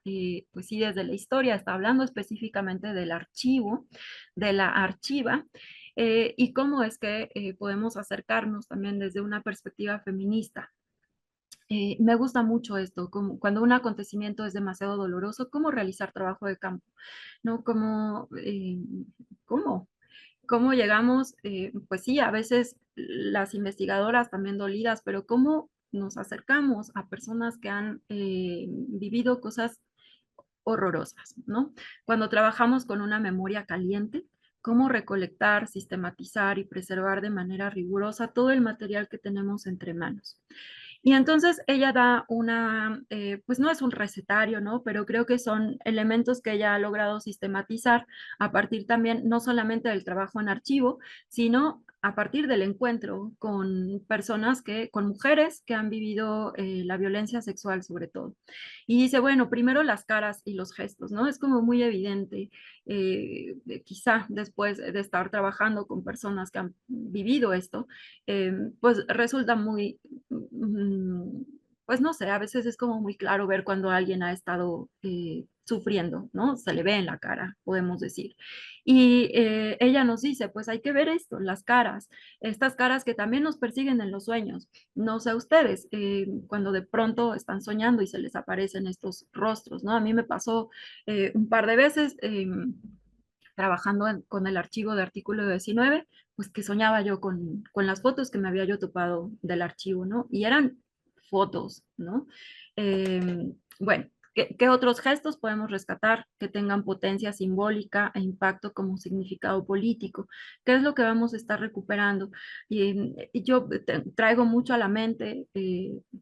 Speaker 2: pues sí, desde la historia está hablando específicamente del archivo, de la archiva, y cómo es que podemos acercarnos también desde una perspectiva feminista. Me gusta mucho esto, como cuando un acontecimiento es demasiado doloroso, cómo realizar trabajo de campo, ¿no? ¿Cómo? ¿Cómo llegamos? Pues sí, a veces las investigadoras también dolidas, pero ¿cómo nos acercamos a personas que han vivido cosas horrorosas, ¿no? Cuando trabajamos con una memoria caliente, cómo recolectar, sistematizar y preservar de manera rigurosa todo el material que tenemos entre manos. Y entonces ella da pues no es un recetario, ¿no? Pero creo que son elementos que ella ha logrado sistematizar a partir también, no solamente del trabajo en archivo, sino a partir del encuentro con con mujeres que han vivido la violencia sexual sobre todo. Y dice, bueno, primero las caras y los gestos, ¿no? Es como muy evidente, quizá después de estar trabajando con personas que han vivido esto, pues resulta muy, pues no sé, a veces es como muy claro ver cuando alguien ha estado sufriendo, ¿no? Se le ve en la cara, podemos decir. Y ella nos dice, pues hay que ver esto, las caras, estas caras que también nos persiguen en los sueños. No sé ustedes, cuando de pronto están soñando y se les aparecen estos rostros, ¿no? A mí me pasó un par de veces trabajando con el archivo de artículo 19, pues que soñaba yo con las fotos que me había yo topado del archivo, ¿no? Y eran fotos, ¿no? Bueno, ¿qué otros gestos podemos rescatar que tengan potencia simbólica e impacto como significado político? ¿Qué es lo que vamos a estar recuperando? Y yo traigo mucho a la mente,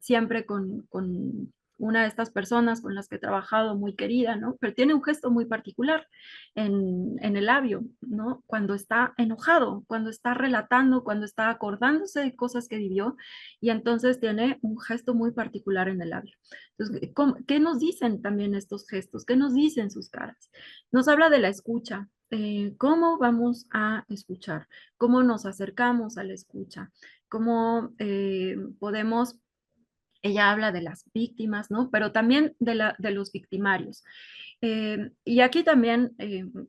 Speaker 2: siempre con una de estas personas con las que he trabajado, muy querida, ¿no? Pero tiene un gesto muy particular en el labio, ¿no? Cuando está enojado, cuando está relatando, cuando está acordándose de cosas que vivió, y entonces tiene un gesto muy particular en el labio. Entonces, ¿qué nos dicen también estos gestos? ¿Qué nos dicen sus caras? Nos habla de la escucha. ¿Cómo vamos a escuchar? ¿Cómo nos acercamos a la escucha? ¿Cómo podemos ella habla de las víctimas, ¿no? Pero también de los victimarios. Y aquí también,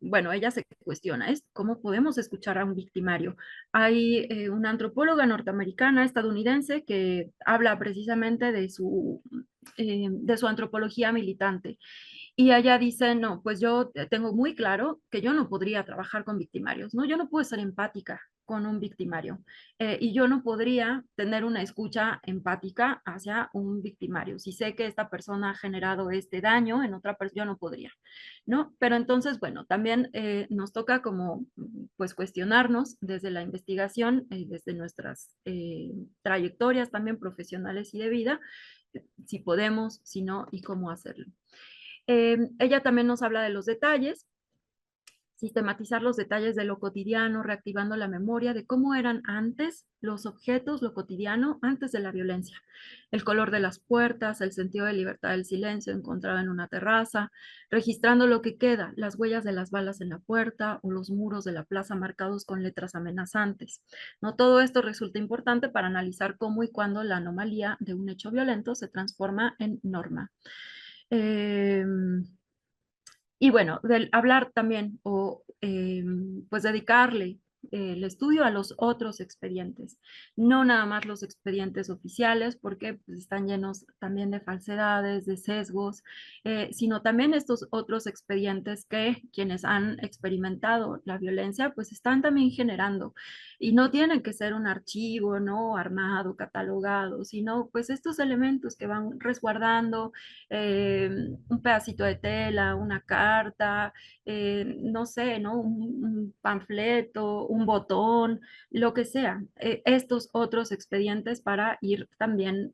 Speaker 2: bueno, ella se cuestiona, ¿es cómo podemos escuchar a un victimario? Hay una antropóloga norteamericana, estadounidense, que habla precisamente de su antropología militante. Y ella dice, no, pues yo tengo muy claro que yo no podría trabajar con victimarios, ¿no? Yo no puedo ser empática con un victimario y yo no podría tener una escucha empática hacia un victimario. Si sé que esta persona ha generado este daño en otra persona, yo no podría, ¿no? Pero entonces, bueno, también nos toca como, pues, cuestionarnos desde la investigación, desde nuestras trayectorias también profesionales y de vida, si podemos, si no, y cómo hacerlo. Ella también nos habla de los detalles, sistematizar los detalles de lo cotidiano, reactivando la memoria de cómo eran antes los objetos, lo cotidiano, antes de la violencia. El color de las puertas, el sentido de libertad del silencio encontrado en una terraza, registrando lo que queda, las huellas de las balas en la puerta o los muros de la plaza marcados con letras amenazantes. ¿No? Todo esto resulta importante para analizar cómo y cuándo la anomalía de un hecho violento se transforma en norma. Y bueno, del hablar también o pues dedicarle el estudio a los otros expedientes, no nada más los expedientes oficiales, porque pues, están llenos también de falsedades, de sesgos, sino también estos otros expedientes que quienes han experimentado la violencia, pues están también generando. Y no tienen que ser un archivo, ¿no? Armado, catalogado, sino pues estos elementos que van resguardando un pedacito de tela, una carta, no sé, ¿no? Un panfleto, un botón, lo que sea. Estos otros expedientes para ir también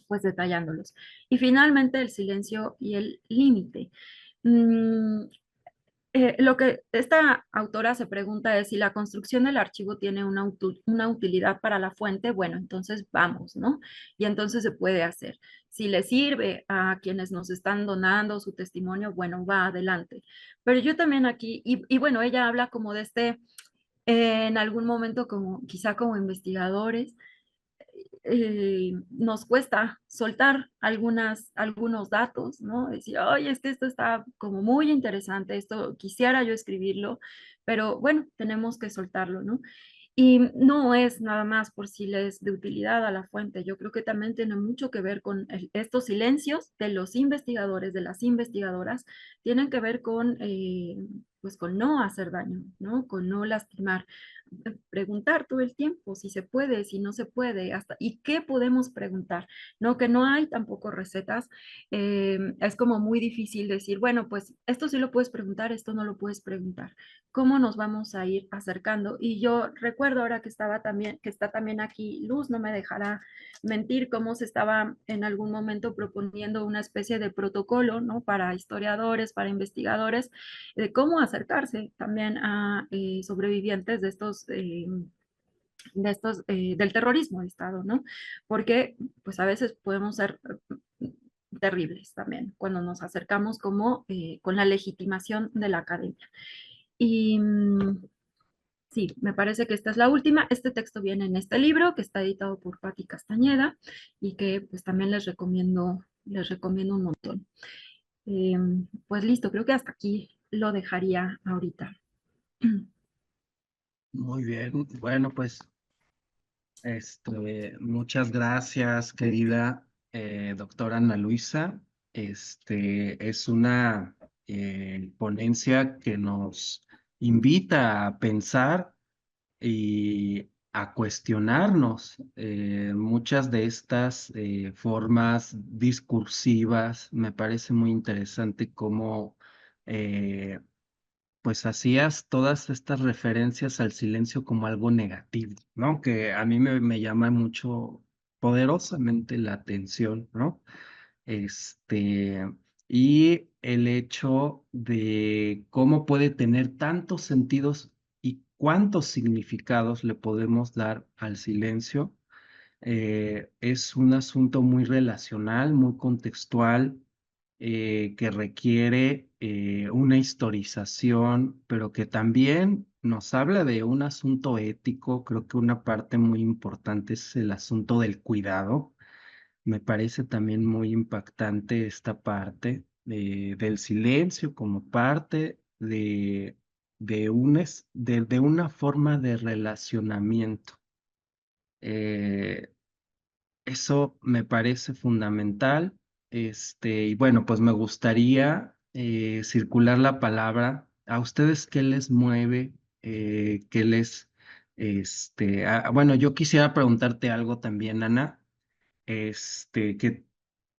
Speaker 2: pues detallándolos. Y finalmente el silencio y el límite. Mm, lo que esta autora se pregunta es si la construcción del archivo tiene una utilidad para la fuente, bueno, entonces vamos, ¿no? Y entonces se puede hacer. Si le sirve a quienes nos están donando su testimonio, bueno, va adelante. Pero yo también aquí, y bueno, ella habla como de en algún momento como quizá como investigadores, nos cuesta soltar algunos datos, ¿no? Decir, oye, es que esto está como muy interesante, esto quisiera yo escribirlo, pero bueno, tenemos que soltarlo, ¿no? Y no es nada más por si les de utilidad a la fuente, yo creo que también tiene mucho que ver con estos silencios de los investigadores, de las investigadoras, tienen que ver con, pues con no hacer daño, ¿no? Con no lastimar, preguntar todo el tiempo si se puede, si no se puede, hasta y qué podemos preguntar, ¿no? Que no hay tampoco recetas, es como muy difícil decir, bueno, pues esto sí lo puedes preguntar, esto no lo puedes preguntar. ¿Cómo nos vamos a ir acercando? Y yo recuerdo ahora que está también aquí Luz, no me dejará mentir, cómo se estaba en algún momento proponiendo una especie de protocolo, ¿no? Para historiadores, para investigadores, de cómo acercarse también a sobrevivientes del terrorismo de Estado, ¿no? Porque pues a veces podemos ser terribles también cuando nos acercamos como con la legitimación de la academia. Y sí, me parece que esta es la última. Este texto viene en este libro que está editado por Patti Castañeda y que pues también les recomiendo un montón. Pues listo, creo que hasta aquí lo dejaría ahorita.
Speaker 1: Muy bien. Bueno, pues muchas gracias, querida doctora Ana Luisa. Es una ponencia que nos invita a pensar y a cuestionarnos muchas de estas formas discursivas. Me parece muy interesante cómo pues hacías todas estas referencias al silencio como algo negativo, ¿no? Que a mí me llama mucho, poderosamente la atención, ¿no? Y el hecho de cómo puede tener tantos sentidos y cuántos significados le podemos dar al silencio. Es un asunto muy relacional, muy contextual, que requiere una historización, pero que también nos habla de un asunto ético. Creo que una parte muy importante es el asunto del cuidado. Me parece también muy impactante esta parte del silencio como parte de una forma de relacionamiento. Eh, Eso me parece fundamental. Y bueno, pues me gustaría circular la palabra. ¿A ustedes qué les mueve? ¿Qué les, bueno, yo quisiera preguntarte algo también, Ana, que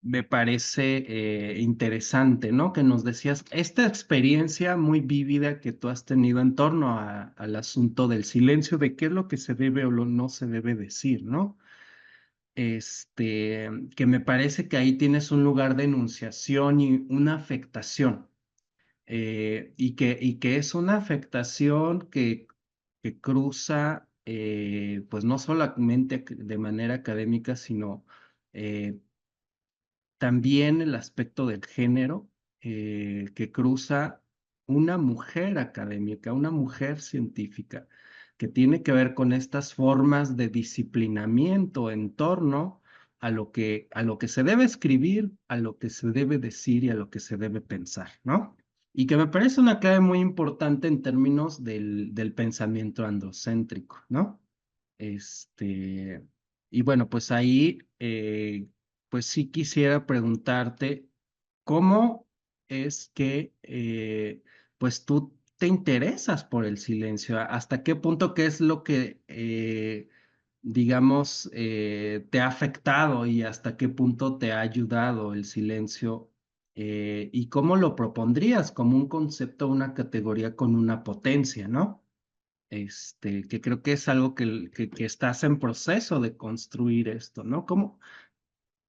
Speaker 1: me parece interesante, ¿no? Que nos decías esta experiencia muy vívida que tú has tenido en torno al asunto del silencio, de qué es lo que se debe o lo no se debe decir, ¿no? Que me parece que ahí tienes un lugar de enunciación y una afectación, y que es una afectación que cruza, pues no solamente de manera académica, sino eh, también el aspecto del género, que cruza una mujer académica, una mujer científica, que tiene que ver con estas formas de disciplinamiento en torno a lo que se debe escribir, a lo que se debe decir y a lo que se debe pensar, ¿no? Y que me parece una clave muy importante en términos del pensamiento androcéntrico, ¿no? Este, y bueno, pues ahí, pues sí quisiera preguntarte, ¿cómo es que, pues tú te interesas por el silencio? ¿Hasta qué punto, qué es lo que, digamos, te ha afectado y hasta qué punto te ha ayudado el silencio? ¿Y cómo lo propondrías como un concepto, una categoría con una potencia, ¿no? Que creo que es algo que estás en proceso de construir esto, ¿no?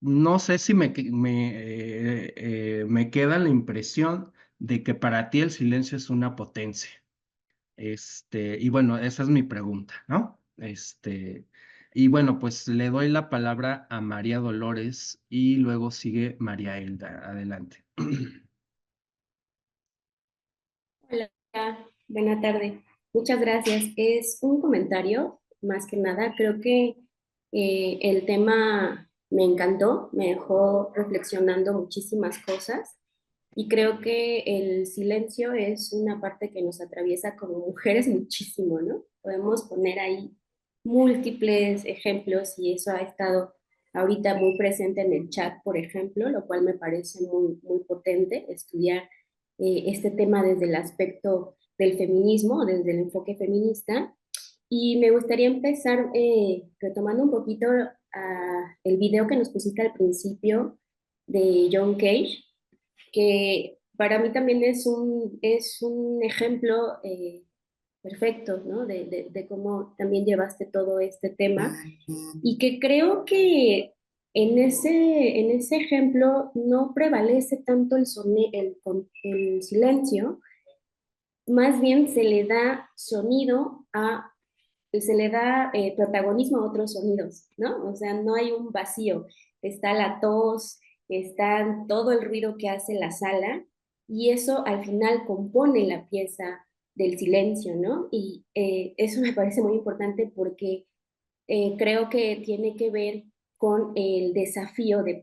Speaker 1: No sé si me queda la impresión de que para ti el silencio es una potencia. Y bueno, esa es mi pregunta, ¿no? Y bueno, pues le doy la palabra a María Dolores y luego sigue María Hilda. Adelante.
Speaker 4: Hola, buena tarde. Muchas gracias. Es un comentario, más que nada. Creo que el tema me encantó, me dejó reflexionando muchísimas cosas y creo que el silencio es una parte que nos atraviesa como mujeres muchísimo, ¿no? Podemos poner ahí múltiples ejemplos y eso ha estado ahorita muy presente en el chat, por ejemplo, lo cual me parece muy, muy potente estudiar este tema desde el aspecto del feminismo, desde el enfoque feminista. Y me gustaría empezar retomando un poquito el video que nos pusiste al principio de John Cage, que para mí también es un ejemplo perfecto, ¿no? De cómo también llevaste todo este tema y que creo que en ese ejemplo no prevalece tanto el silencio, más bien se le da sonido se le da protagonismo a otros sonidos, ¿no? O sea, no hay un vacío, está la tos, está todo el ruido que hace la sala y eso al final compone la pieza del silencio, ¿no? Y eso me parece muy importante porque creo que tiene que ver con el desafío del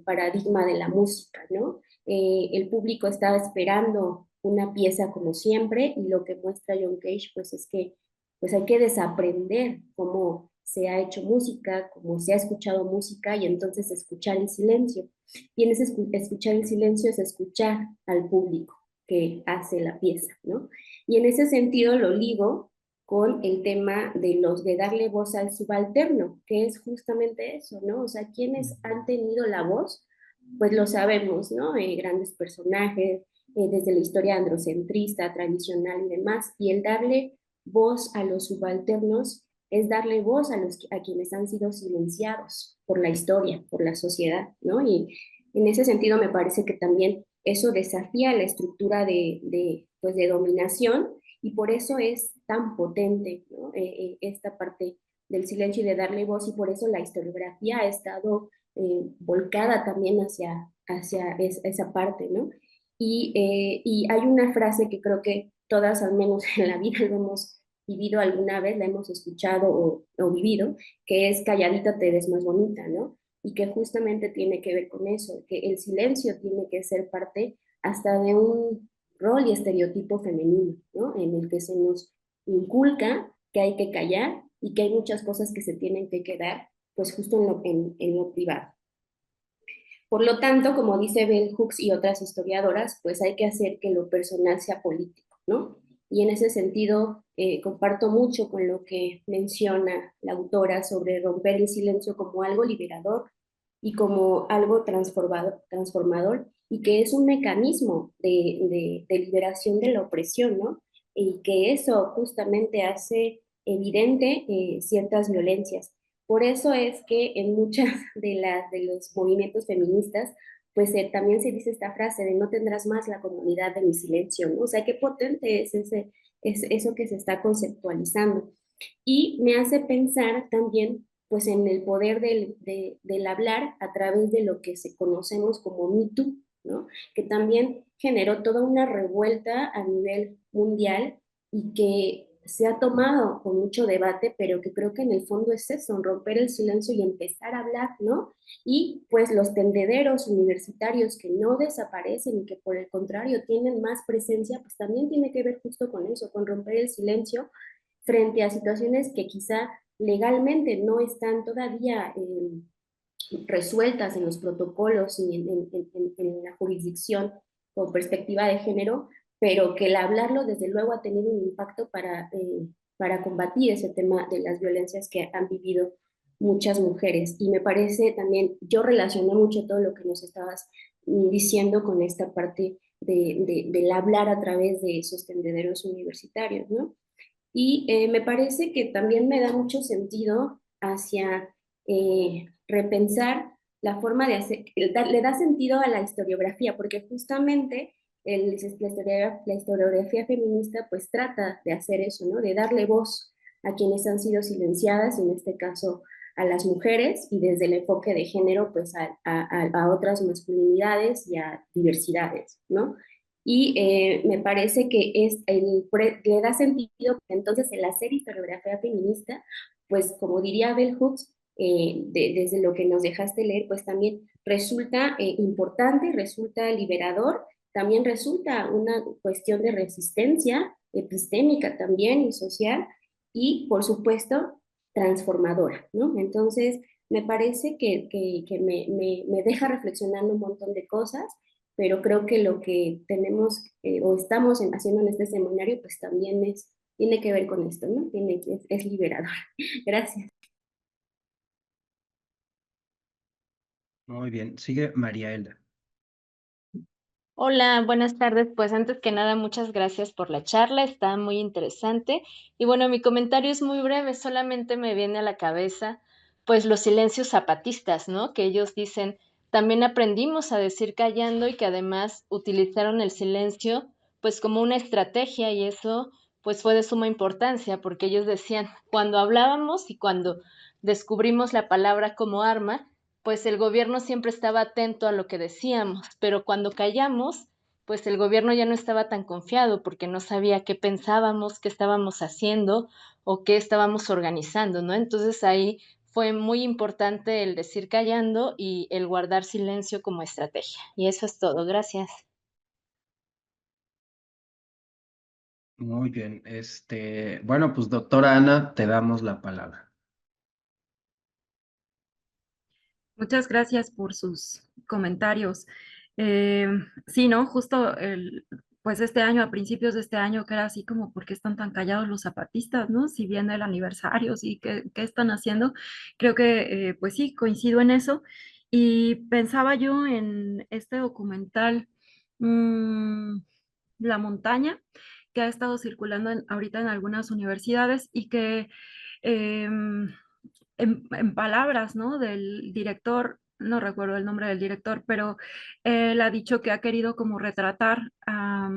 Speaker 4: paradigma de la música, ¿no? El público estaba esperando una pieza como siempre y lo que muestra John Cage pues es que pues hay que desaprender cómo se ha hecho música, cómo se ha escuchado música y entonces escuchar el silencio. Y en ese escuchar el silencio es escuchar al público que hace la pieza, ¿no? Y en ese sentido lo ligo con el tema de darle voz al subalterno, que es justamente eso, ¿no? O sea, quienes han tenido la voz, pues lo sabemos, ¿no? Grandes personajes, desde la historia androcentrista, tradicional y demás, y el darle voz a los subalternos es darle voz a quienes han sido silenciados por la historia, por la sociedad, ¿no? En ese sentido, me parece que también eso desafía la estructura pues de dominación y por eso es tan potente, ¿no? Esta parte del silencio y de darle voz y por eso la historiografía ha estado volcada también hacia esa parte, ¿no? Y hay una frase que creo que todas, al menos en la vida, lo hemos vivido alguna vez, la hemos escuchado o vivido, que es calladita te ves más bonita, ¿no? Y que justamente tiene que ver con eso, que el silencio tiene que ser parte hasta de un rol y estereotipo femenino, ¿no? En el que se nos inculca que hay que callar y que hay muchas cosas que se tienen que quedar, pues justo en lo privado. Por lo tanto, como dice Bell Hooks y otras historiadoras, pues hay que hacer que lo personal sea político, ¿no? Y en ese sentido, comparto mucho con lo que menciona la autora sobre romper el silencio como algo liberador y como algo transformador y que es un mecanismo de liberación de la opresión, ¿no? Y que eso justamente hace evidente ciertas violencias. Por eso es que en muchas de los movimientos feministas, pues también se dice esta frase de no tendrás más la comunidad de mi silencio, ¿no? O sea, qué potente es eso que se está conceptualizando. Y me hace pensar también, pues, en el poder del hablar a través de lo que se conocemos como Me Too, ¿no? Que también generó toda una revuelta a nivel mundial y que se ha tomado con mucho debate, pero que creo que en el fondo es eso, romper el silencio y empezar a hablar, ¿no? Y pues los tendederos universitarios que no desaparecen y que por el contrario tienen más presencia, pues también tiene que ver justo con eso, con romper el silencio frente a situaciones que quizá legalmente no están todavía resueltas en los protocolos y en la jurisdicción con perspectiva de género, pero que el hablarlo desde luego ha tenido un impacto para combatir ese tema de las violencias que han vivido muchas mujeres. Y me parece también, yo relacioné mucho todo lo que nos estabas diciendo con esta parte del hablar a través de esos tendederos universitarios, ¿no? Y me parece que también me da mucho sentido hacia repensar la forma de hacer, le da sentido a la historiografía, porque justamente la historiografía feminista pues trata de hacer eso, ¿no? De darle voz a quienes han sido silenciadas, en este caso a las mujeres, y desde el enfoque de género pues a otras masculinidades y a diversidades, ¿no? Y me parece que le da sentido, entonces el hacer historiografía feminista, pues como diría Bell Hooks, desde lo que nos dejaste leer, pues también resulta importante, resulta liberador, también resulta una cuestión de resistencia epistémica también y social, y por supuesto transformadora, ¿no? Entonces, me parece que me deja reflexionando un montón de cosas, pero creo que lo que tenemos o estamos haciendo en este seminario, pues también tiene que ver con esto, ¿no? Es liberador. Gracias.
Speaker 1: Muy bien, sigue María Elda.
Speaker 5: Hola, buenas tardes. Pues antes que nada, muchas gracias por la charla, está muy interesante. Y bueno, mi comentario es muy breve, solamente me viene a la cabeza, pues los silencios zapatistas, ¿no? Que ellos dicen, también aprendimos a decir callando y que además utilizaron el silencio, pues como una estrategia y eso, pues fue de suma importancia, porque ellos decían, cuando hablábamos y cuando descubrimos la palabra como arma, pues el gobierno siempre estaba atento a lo que decíamos, pero cuando callamos, pues el gobierno ya no estaba tan confiado porque no sabía qué pensábamos, qué estábamos haciendo o qué estábamos organizando, ¿no? Entonces ahí fue muy importante el decir callando y el guardar silencio como estrategia. Y eso es todo. Gracias.
Speaker 1: Muy bien, bueno, pues doctora Ana, te damos la palabra.
Speaker 2: Muchas gracias por sus comentarios. Eh, sí, ¿no? Justo pues este año, a principios de este año, que era así como, ¿por qué están tan callados los zapatistas, ¿no? Si viene el aniversario, sí, ¿qué están haciendo? Creo que, pues sí, coincido en eso. Y pensaba yo en este documental, mm, La montaña, que ha estado circulando ahorita en algunas universidades y que... em, en palabras, ¿no? Del director no recuerdo el nombre del director, pero él ha dicho que ha querido como retratar a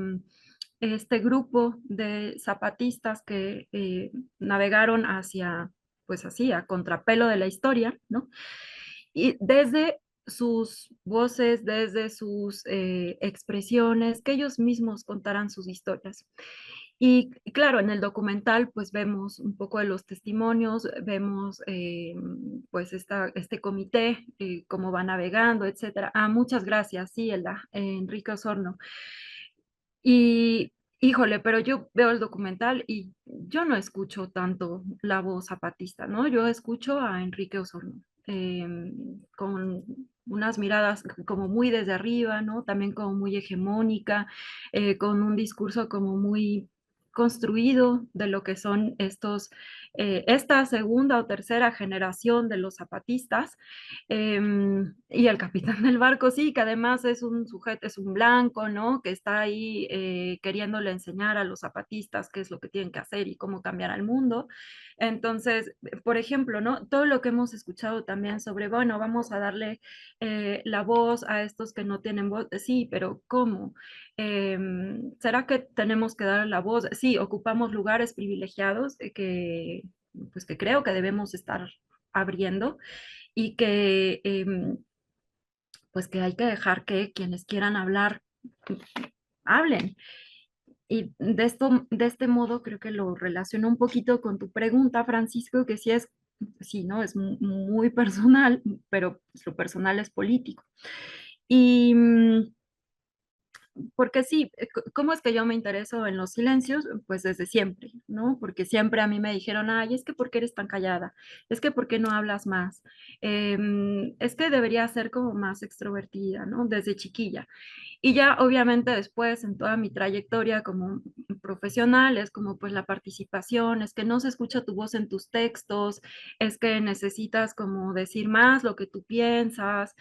Speaker 2: este grupo de zapatistas que navegaron hacia, pues así, a contrapelo de la historia, ¿no? Y desde sus voces, desde sus expresiones, que ellos mismos contaran sus historias. Y claro, en el documental pues vemos un poco de los testimonios, vemos pues este comité, cómo va navegando, etcétera. Ah, muchas gracias, sí, Elda, Enrique Osorno. Y híjole, pero yo veo el documental y yo no escucho tanto la voz zapatista, ¿no? Yo escucho a Enrique Osorno con unas miradas como muy desde arriba, ¿no? También como muy hegemónica, con un discurso como muy construido de lo que son esta segunda o tercera generación de los zapatistas. Y el capitán del barco, sí, que además es un sujeto, es un blanco, ¿no? Que está ahí queriéndole enseñar a los zapatistas qué es lo que tienen que hacer y cómo cambiar al mundo. Entonces, por ejemplo, ¿no? Todo lo que hemos escuchado también sobre, bueno, vamos a darle la voz a estos que no tienen voz. Sí, pero ¿cómo? ¿Será que tenemos que dar la voz? Sí, ocupamos lugares privilegiados pues que creo que debemos estar abriendo y que pues que hay que dejar que quienes quieran hablar hablen. Y de este modo creo que lo relaciono un poquito con tu pregunta, Francisco, que sí, ¿no? Es muy personal, pero pues, lo personal es político. Y porque sí, ¿cómo es que yo me intereso en los silencios? Pues desde siempre, ¿no? Porque siempre a mí me dijeron, ay, es que ¿por qué eres tan callada? Es que ¿por qué no hablas más? Es que debería ser como más extrovertida, ¿no? Desde chiquilla. Y ya obviamente después en toda mi trayectoria como profesional es como pues la participación, es que no se escucha tu voz en tus textos, es que necesitas como decir más lo que tú piensas.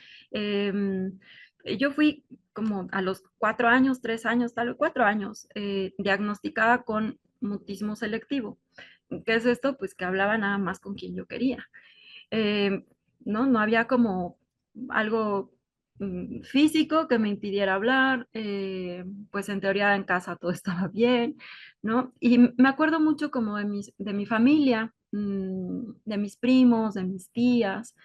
Speaker 2: Yo fui como a los 4 años, 3 años, tal vez 4 años, diagnosticada con mutismo selectivo. ¿Qué es esto? Pues que hablaba nada más con quien yo quería. Eh, ¿No? No había como algo físico que me impidiera hablar, pues en teoría en casa todo estaba bien, ¿no? Y me acuerdo mucho como de mi familia, de mis primos, de mis tías.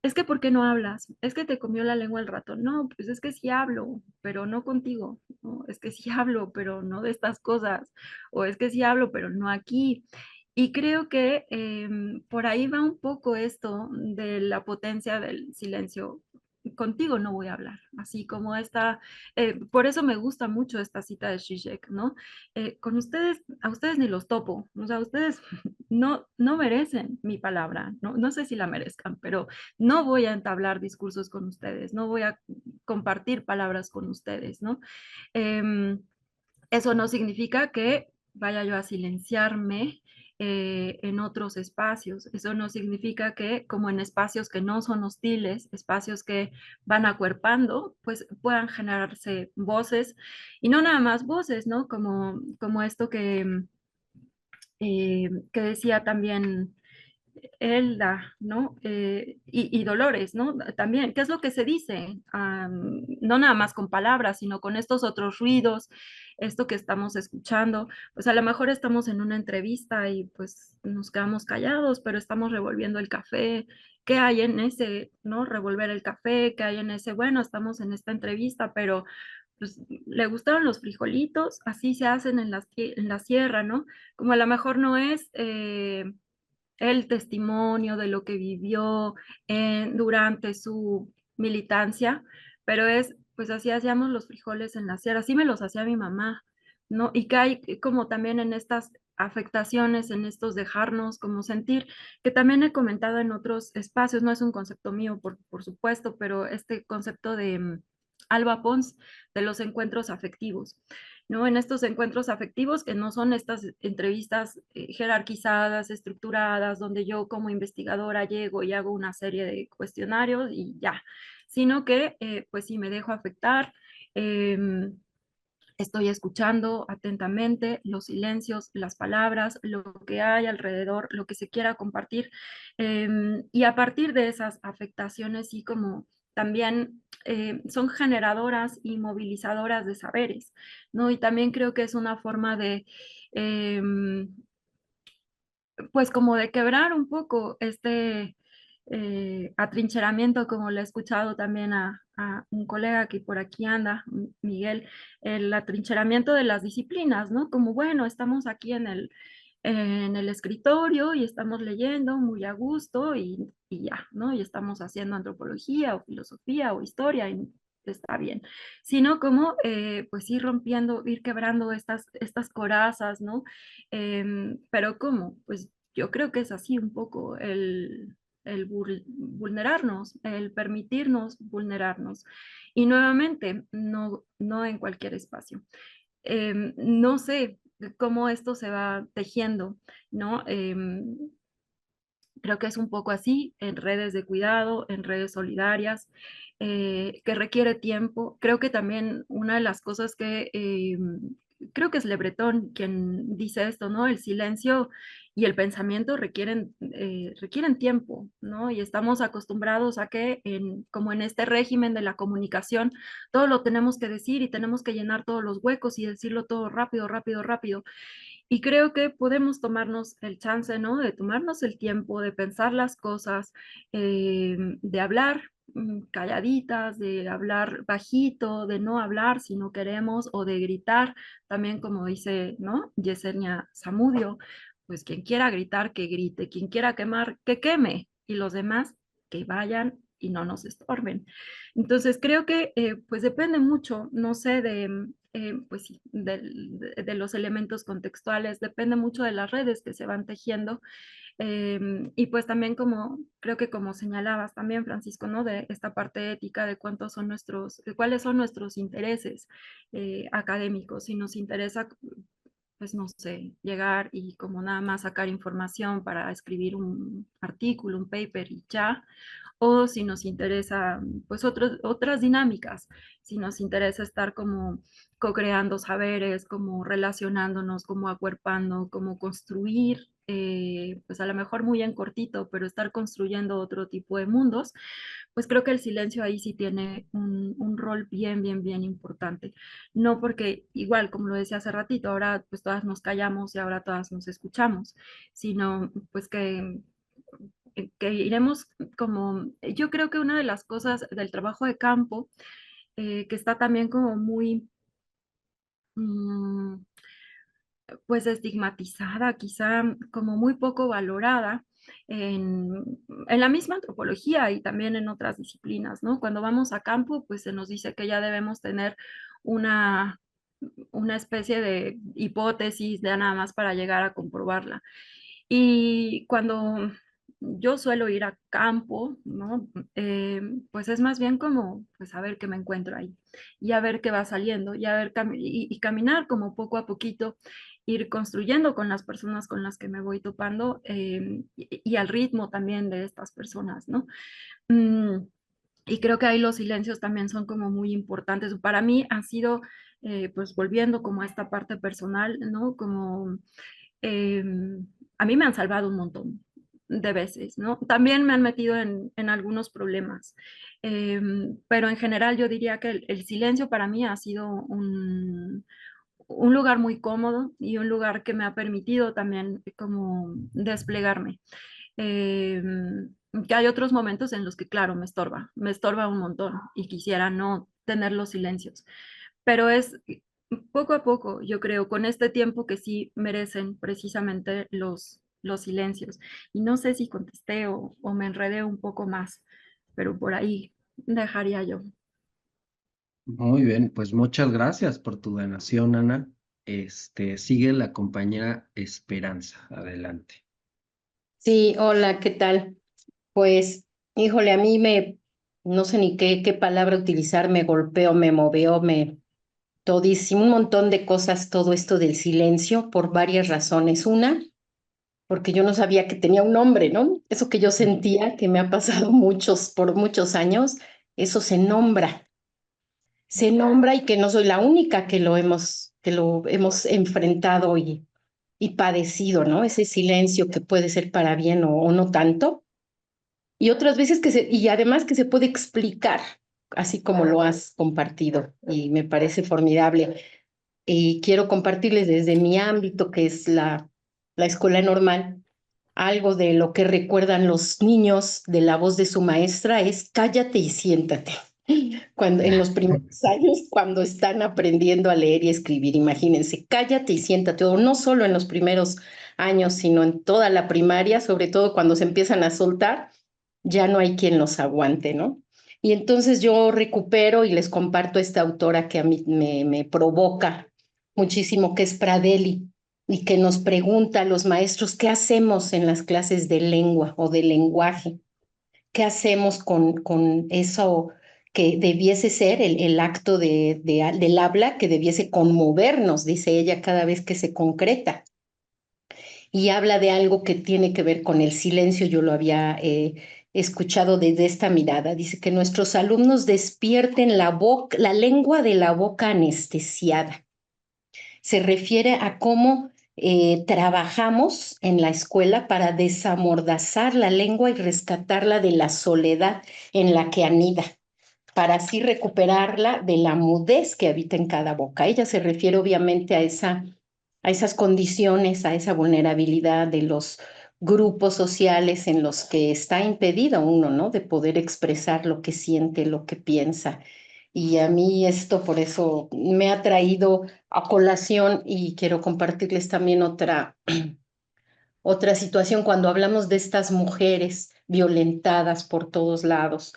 Speaker 2: Es que, ¿por qué no hablas? Es que te comió la lengua el ratón. No, pues es que sí hablo, pero no contigo, ¿no? Es que sí hablo, pero no de estas cosas. O es que sí hablo, pero no aquí. Y creo que por ahí va un poco esto de la potencia del silencio. Contigo no voy a hablar, así como por eso me gusta mucho esta cita de Zizek, ¿no? Con ustedes, a ustedes ni los topo, o sea, ustedes no merecen mi palabra, ¿no? No sé si la merezcan, pero no voy a entablar discursos con ustedes, no voy a compartir palabras con ustedes, ¿no? Em, Eso no significa que vaya yo a silenciarme en otros espacios. Eso no significa que, como en espacios que no son hostiles, espacios que van acuerpando, pues puedan generarse voces y no nada más voces, ¿no? Como esto que decía también Elda, ¿no? Y Dolores, ¿no? También, ¿qué es lo que se dice? No nada más con palabras, sino con estos otros ruidos, esto que estamos escuchando. Pues a lo mejor estamos en una entrevista y pues nos quedamos callados, pero estamos revolviendo el café. ¿Qué hay en ese, no? Revolver el café, ¿qué hay en ese? Bueno, estamos en esta entrevista, pero pues le gustaron los frijolitos, así se hacen en la sierra, ¿no? Como a lo mejor no es el testimonio de lo que vivió durante su militancia, pero pues así hacíamos los frijoles en la sierra, así me los hacía mi mamá, ¿no? Y que hay como también en estas afectaciones, en estos dejarnos como sentir, que también he comentado en otros espacios, no es un concepto mío, por supuesto, pero este concepto de Alba Pons, de los encuentros afectivos. ¿No? En estos encuentros afectivos, que no son estas entrevistas jerarquizadas, estructuradas, donde yo como investigadora llego y hago una serie de cuestionarios y ya, sino que pues sí me dejo afectar, eh, estoy escuchando atentamente los silencios, las palabras, lo que hay alrededor, lo que se quiera compartir. Y a partir de esas afectaciones, sí, como también son generadoras y movilizadoras de saberes, ¿no? Y también creo que es una forma de, pues como de quebrar un poco este atrincheramiento, como le he escuchado también a un colega que por aquí anda, Miguel, el atrincheramiento de las disciplinas, ¿no? Como, bueno, estamos aquí en el escritorio y estamos leyendo muy a gusto y ya, ¿no? Y estamos haciendo antropología o filosofía o historia y está bien, sino como, pues ir rompiendo, ir quebrando estas corazas, ¿no? Pero ¿cómo? Pues yo creo que es así un poco el vulnerarnos, el permitirnos vulnerarnos. Y nuevamente, no en cualquier espacio. No sé cómo esto se va tejiendo, ¿no? Creo que es un poco así, en redes de cuidado, en redes solidarias, que requiere tiempo. Creo que también una de las cosas que creo que es Le Breton quien dice esto, ¿no? El silencio y el pensamiento requieren tiempo, ¿no? Y estamos acostumbrados a que, como en este régimen de la comunicación, todo lo tenemos que decir y tenemos que llenar todos los huecos y decirlo todo rápido, rápido, rápido. Y creo que podemos tomarnos el chance, ¿no? De tomarnos el tiempo, de pensar las cosas, de hablar calladitas, de hablar bajito, de no hablar si no queremos, o de gritar, también como dice, ¿no? Yesenia Zamudio, pues quien quiera gritar, que grite, quien quiera quemar, que queme, y los demás que vayan y no nos estorben. Entonces creo que pues depende mucho, no sé, pues sí, de los elementos contextuales, depende mucho de las redes que se van tejiendo. Y pues también como, creo que como señalabas también, Francisco, ¿no? De esta parte ética de cuántos son cuáles son nuestros intereses académicos. Si nos interesa, pues no sé, llegar y como nada más sacar información para escribir un artículo, un paper y ya, o si nos interesa, pues otras dinámicas, si nos interesa estar como co-creando saberes, como relacionándonos, como acuerpando, como construir, pues a lo mejor muy en cortito, pero estar construyendo otro tipo de mundos, pues creo que el silencio ahí sí tiene un rol bien, bien, bien importante. No porque igual, como lo decía hace ratito, ahora pues todas nos callamos y ahora todas nos escuchamos, sino pues que iremos como, yo creo que una de las cosas del trabajo de campo, que está también como muy, mm, pues estigmatizada, quizá como muy poco valorada en la misma antropología y también en otras disciplinas, ¿no? Cuando vamos a campo, pues se nos dice que ya debemos tener una, una especie de hipótesis de nada más para llegar a comprobarla. Y cuando yo suelo ir a campo, ¿no? Pues es más bien como, pues a ver qué me encuentro ahí y a ver qué va saliendo y a ver y caminar como poco a poquito, ir construyendo con las personas con las que me voy topando y al ritmo también de estas personas, ¿no? Mm, y creo que ahí los silencios también son como muy importantes. Para mí han sido, pues volviendo como a esta parte personal, ¿no? Como eh, a mí me han salvado un montón de veces, ¿no? También me han metido en algunos problemas, pero en general yo diría que el silencio para mí ha sido un lugar muy cómodo y un lugar que me ha permitido también como desplegarme. Eh, que hay otros momentos en los que, claro, me estorba un montón y quisiera no tener los silencios, pero es poco a poco, yo creo, con este tiempo que sí merecen precisamente los silencios. Y no sé si contesté o me enredé un poco más, pero por ahí dejaría yo.
Speaker 1: Muy bien, pues muchas gracias por tu donación, Ana. Sigue la compañera Esperanza. Adelante.
Speaker 6: Sí, hola, ¿qué tal? Pues, híjole, no sé ni qué palabra utilizar, me golpeó, me movió, todísimo, un montón de cosas, todo esto del silencio, por varias razones. Una, porque yo no sabía que tenía un nombre, ¿no? Eso que yo sentía, que me ha pasado por muchos años, eso se nombra. se nombra y que no soy la única que lo hemos enfrentado y padecido, ¿no? Ese silencio que puede ser para bien o no tanto. Y otras veces y además que se puede explicar, así como lo has compartido, y me parece formidable. Y quiero compartirles desde mi ámbito, que es la escuela normal, algo de lo que recuerdan los niños de la voz de su maestra es cállate y siéntate. Cuando, en los primeros años, cuando están aprendiendo a leer y escribir, imagínense, cállate y siéntate, o no solo en los primeros años, sino en toda la primaria, sobre todo cuando se empiezan a soltar, ya no hay quien los aguante, ¿no? Y entonces yo recupero y les comparto esta autora que a mí me provoca muchísimo, que es Pradelli, y que nos pregunta a los maestros qué hacemos en las clases de lengua o de lenguaje, qué hacemos con eso que debiese ser el acto del habla, que debiese conmovernos, dice ella, cada vez que se concreta. Y habla de algo que tiene que ver con el silencio, yo lo había escuchado desde esta mirada. Dice que nuestros alumnos despierten la lengua de la boca anestesiada. Se refiere a cómo trabajamos en la escuela para desamordazar la lengua y rescatarla de la soledad en la que anida, para así recuperarla de la mudez que habita en cada boca. Ella se refiere obviamente a esas condiciones, a esa vulnerabilidad de los grupos sociales en los que está impedido uno, ¿no? De poder expresar lo que siente, lo que piensa. Y a mí esto por eso me ha traído a colación y quiero compartirles también otra situación cuando hablamos de estas mujeres violentadas por todos lados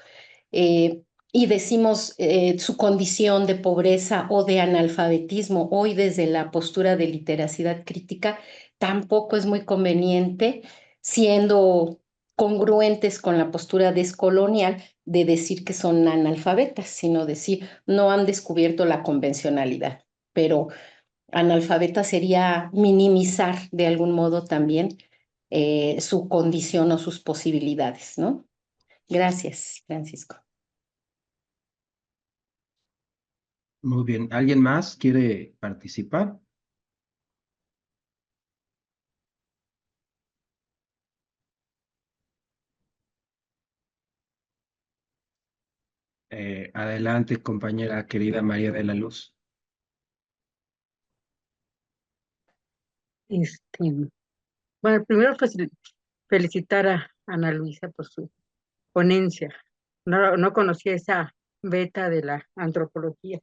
Speaker 6: y decimos su condición de pobreza o de analfabetismo, hoy desde la postura de literacidad crítica, tampoco es muy conveniente, siendo congruentes con la postura descolonial, de decir que son analfabetas, sino decir no han descubierto la convencionalidad. Pero analfabeta sería minimizar de algún modo también su condición o sus posibilidades, ¿no? Gracias, Francisco.
Speaker 1: Muy bien. ¿Alguien más quiere participar? Adelante, compañera querida María de la Luz.
Speaker 7: Bueno, primero pues felicitar a Ana Luisa por su ponencia. No conocía esa beta de la antropología.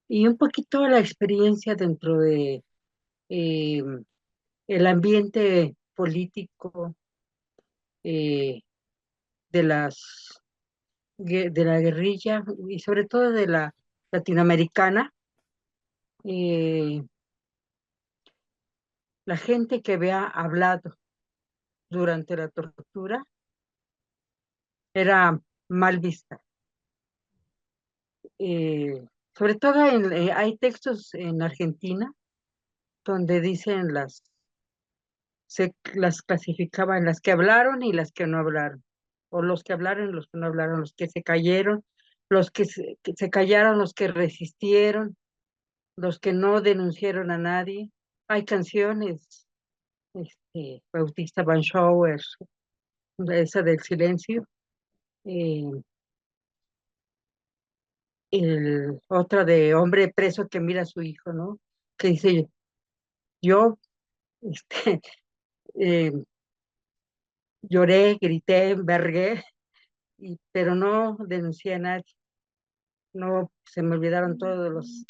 Speaker 7: Y un poquito la experiencia dentro de eh, el ambiente político eh, de de la guerrilla y sobre todo de la latinoamericana. eh, la gente que había hablado durante la tortura era mal vista. Sobre todo hay textos en Argentina donde dicen las clasificaban las que hablaron y las que no hablaron, o los que hablaron y los que no hablaron, los que se cayeron, que se callaron, los que resistieron, los que no denunciaron a nadie. Hay canciones, Bautista Banschauer, esa del silencio, eh, otra de hombre preso que mira a su hijo, ¿no? Que dice, yo, este, eh, lloré, grité, envergué, pero no denuncié a nadie. No, se me olvidaron todos los,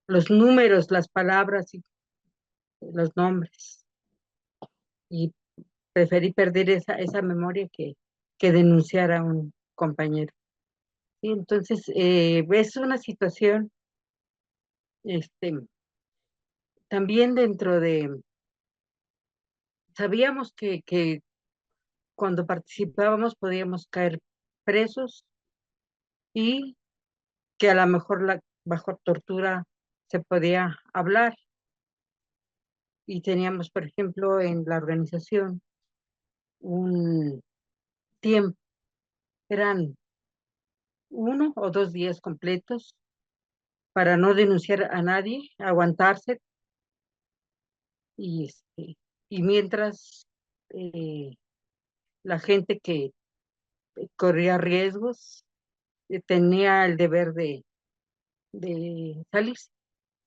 Speaker 7: los números, las palabras y los nombres. Y preferí perder esa memoria que denunciar a un compañero. Y entonces, es una situación, también sabíamos que cuando participábamos podíamos caer presos y que a lo mejor bajo tortura se podía hablar. Y teníamos, por ejemplo, en la organización tiempo, eran 1 o 2 días completos para no denunciar a nadie, aguantarse y, y mientras la gente que corría riesgos tenía el deber de salirse.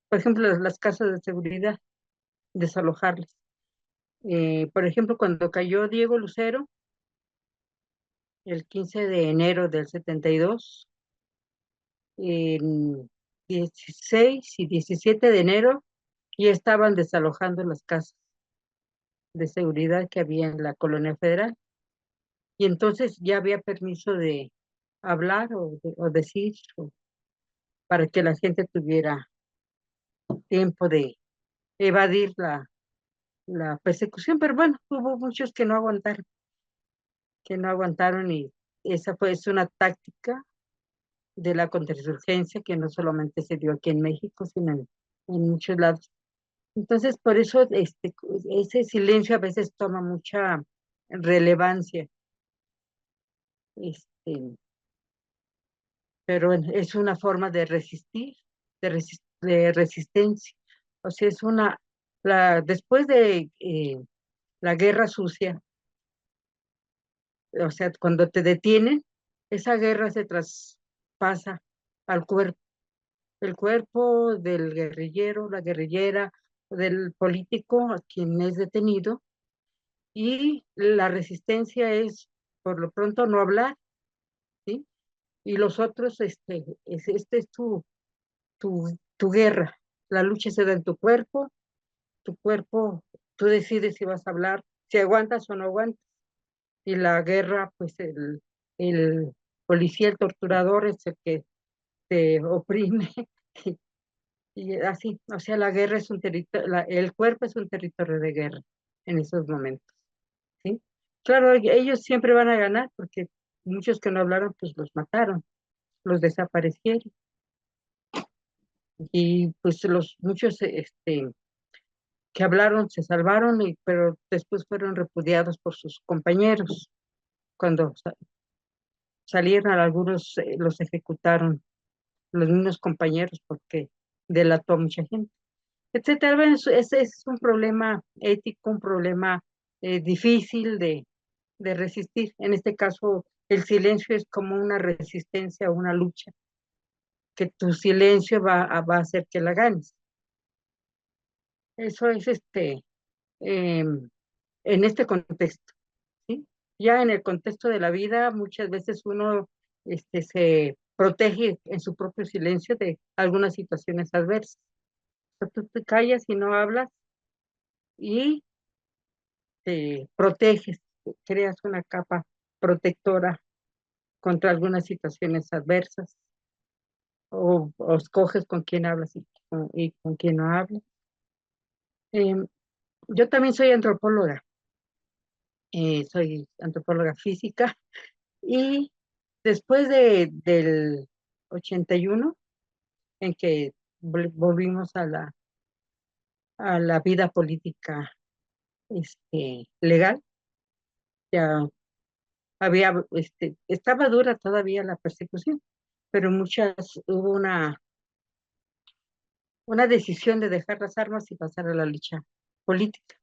Speaker 7: Por ejemplo, las casas de seguridad, desalojarlas. Por ejemplo, cuando cayó Diego Lucero, el 15 de enero del 72, en 16 y 17 de enero ya estaban desalojando las casas de seguridad que había en la Colonia Federal. Y entonces ya había permiso de hablar o decir para que la gente tuviera tiempo de evadir la persecución, pero bueno, hubo muchos que no aguantaron y esa es una táctica de la contrainsurgencia que no solamente se dio aquí en México, sino en muchos lados. Entonces, por eso ese silencio a veces toma mucha relevancia. Pero bueno, es una forma de resistir, de resistencia. O sea, después de la guerra sucia, o sea, cuando te detienen, esa guerra se traspasa al cuerpo. El cuerpo del guerrillero, la guerrillera, del político a quien es detenido, y la resistencia es, por lo pronto, no hablar, ¿sí? Y los otros, es tu guerra. La lucha se da en tu cuerpo, tú decides si vas a hablar, si aguantas o no aguantas. Y la guerra, pues el policía, el torturador es el que te oprime. Y así, o sea, la guerra es un territorio, el cuerpo es un territorio de guerra en esos momentos, ¿sí? Claro, ellos siempre van a ganar porque muchos que no hablaron, pues los mataron, los desaparecieron. Y pues muchos que hablaron se salvaron, pero después fueron repudiados por sus compañeros. Cuando salieron, algunos los ejecutaron los mismos compañeros porque delató a mucha gente, etcétera. Bueno, ese es un problema ético, un problema difícil de resistir. En este caso, el silencio es como una resistencia, una lucha, que tu silencio va a hacer que la ganes. Eso es en este contexto, ¿sí? Ya en el contexto de la vida, muchas veces uno se protege en su propio silencio de algunas situaciones adversas. O sea, tú te callas y no hablas y te proteges, creas una capa protectora contra algunas situaciones adversas, o escoges con quién hablas y con quién no hablas. Yo también soy antropóloga física, y después del 81, en que volvimos a la vida política legal, ya estaba dura todavía la persecución, pero hubo una decisión de dejar las armas y pasar a la lucha política.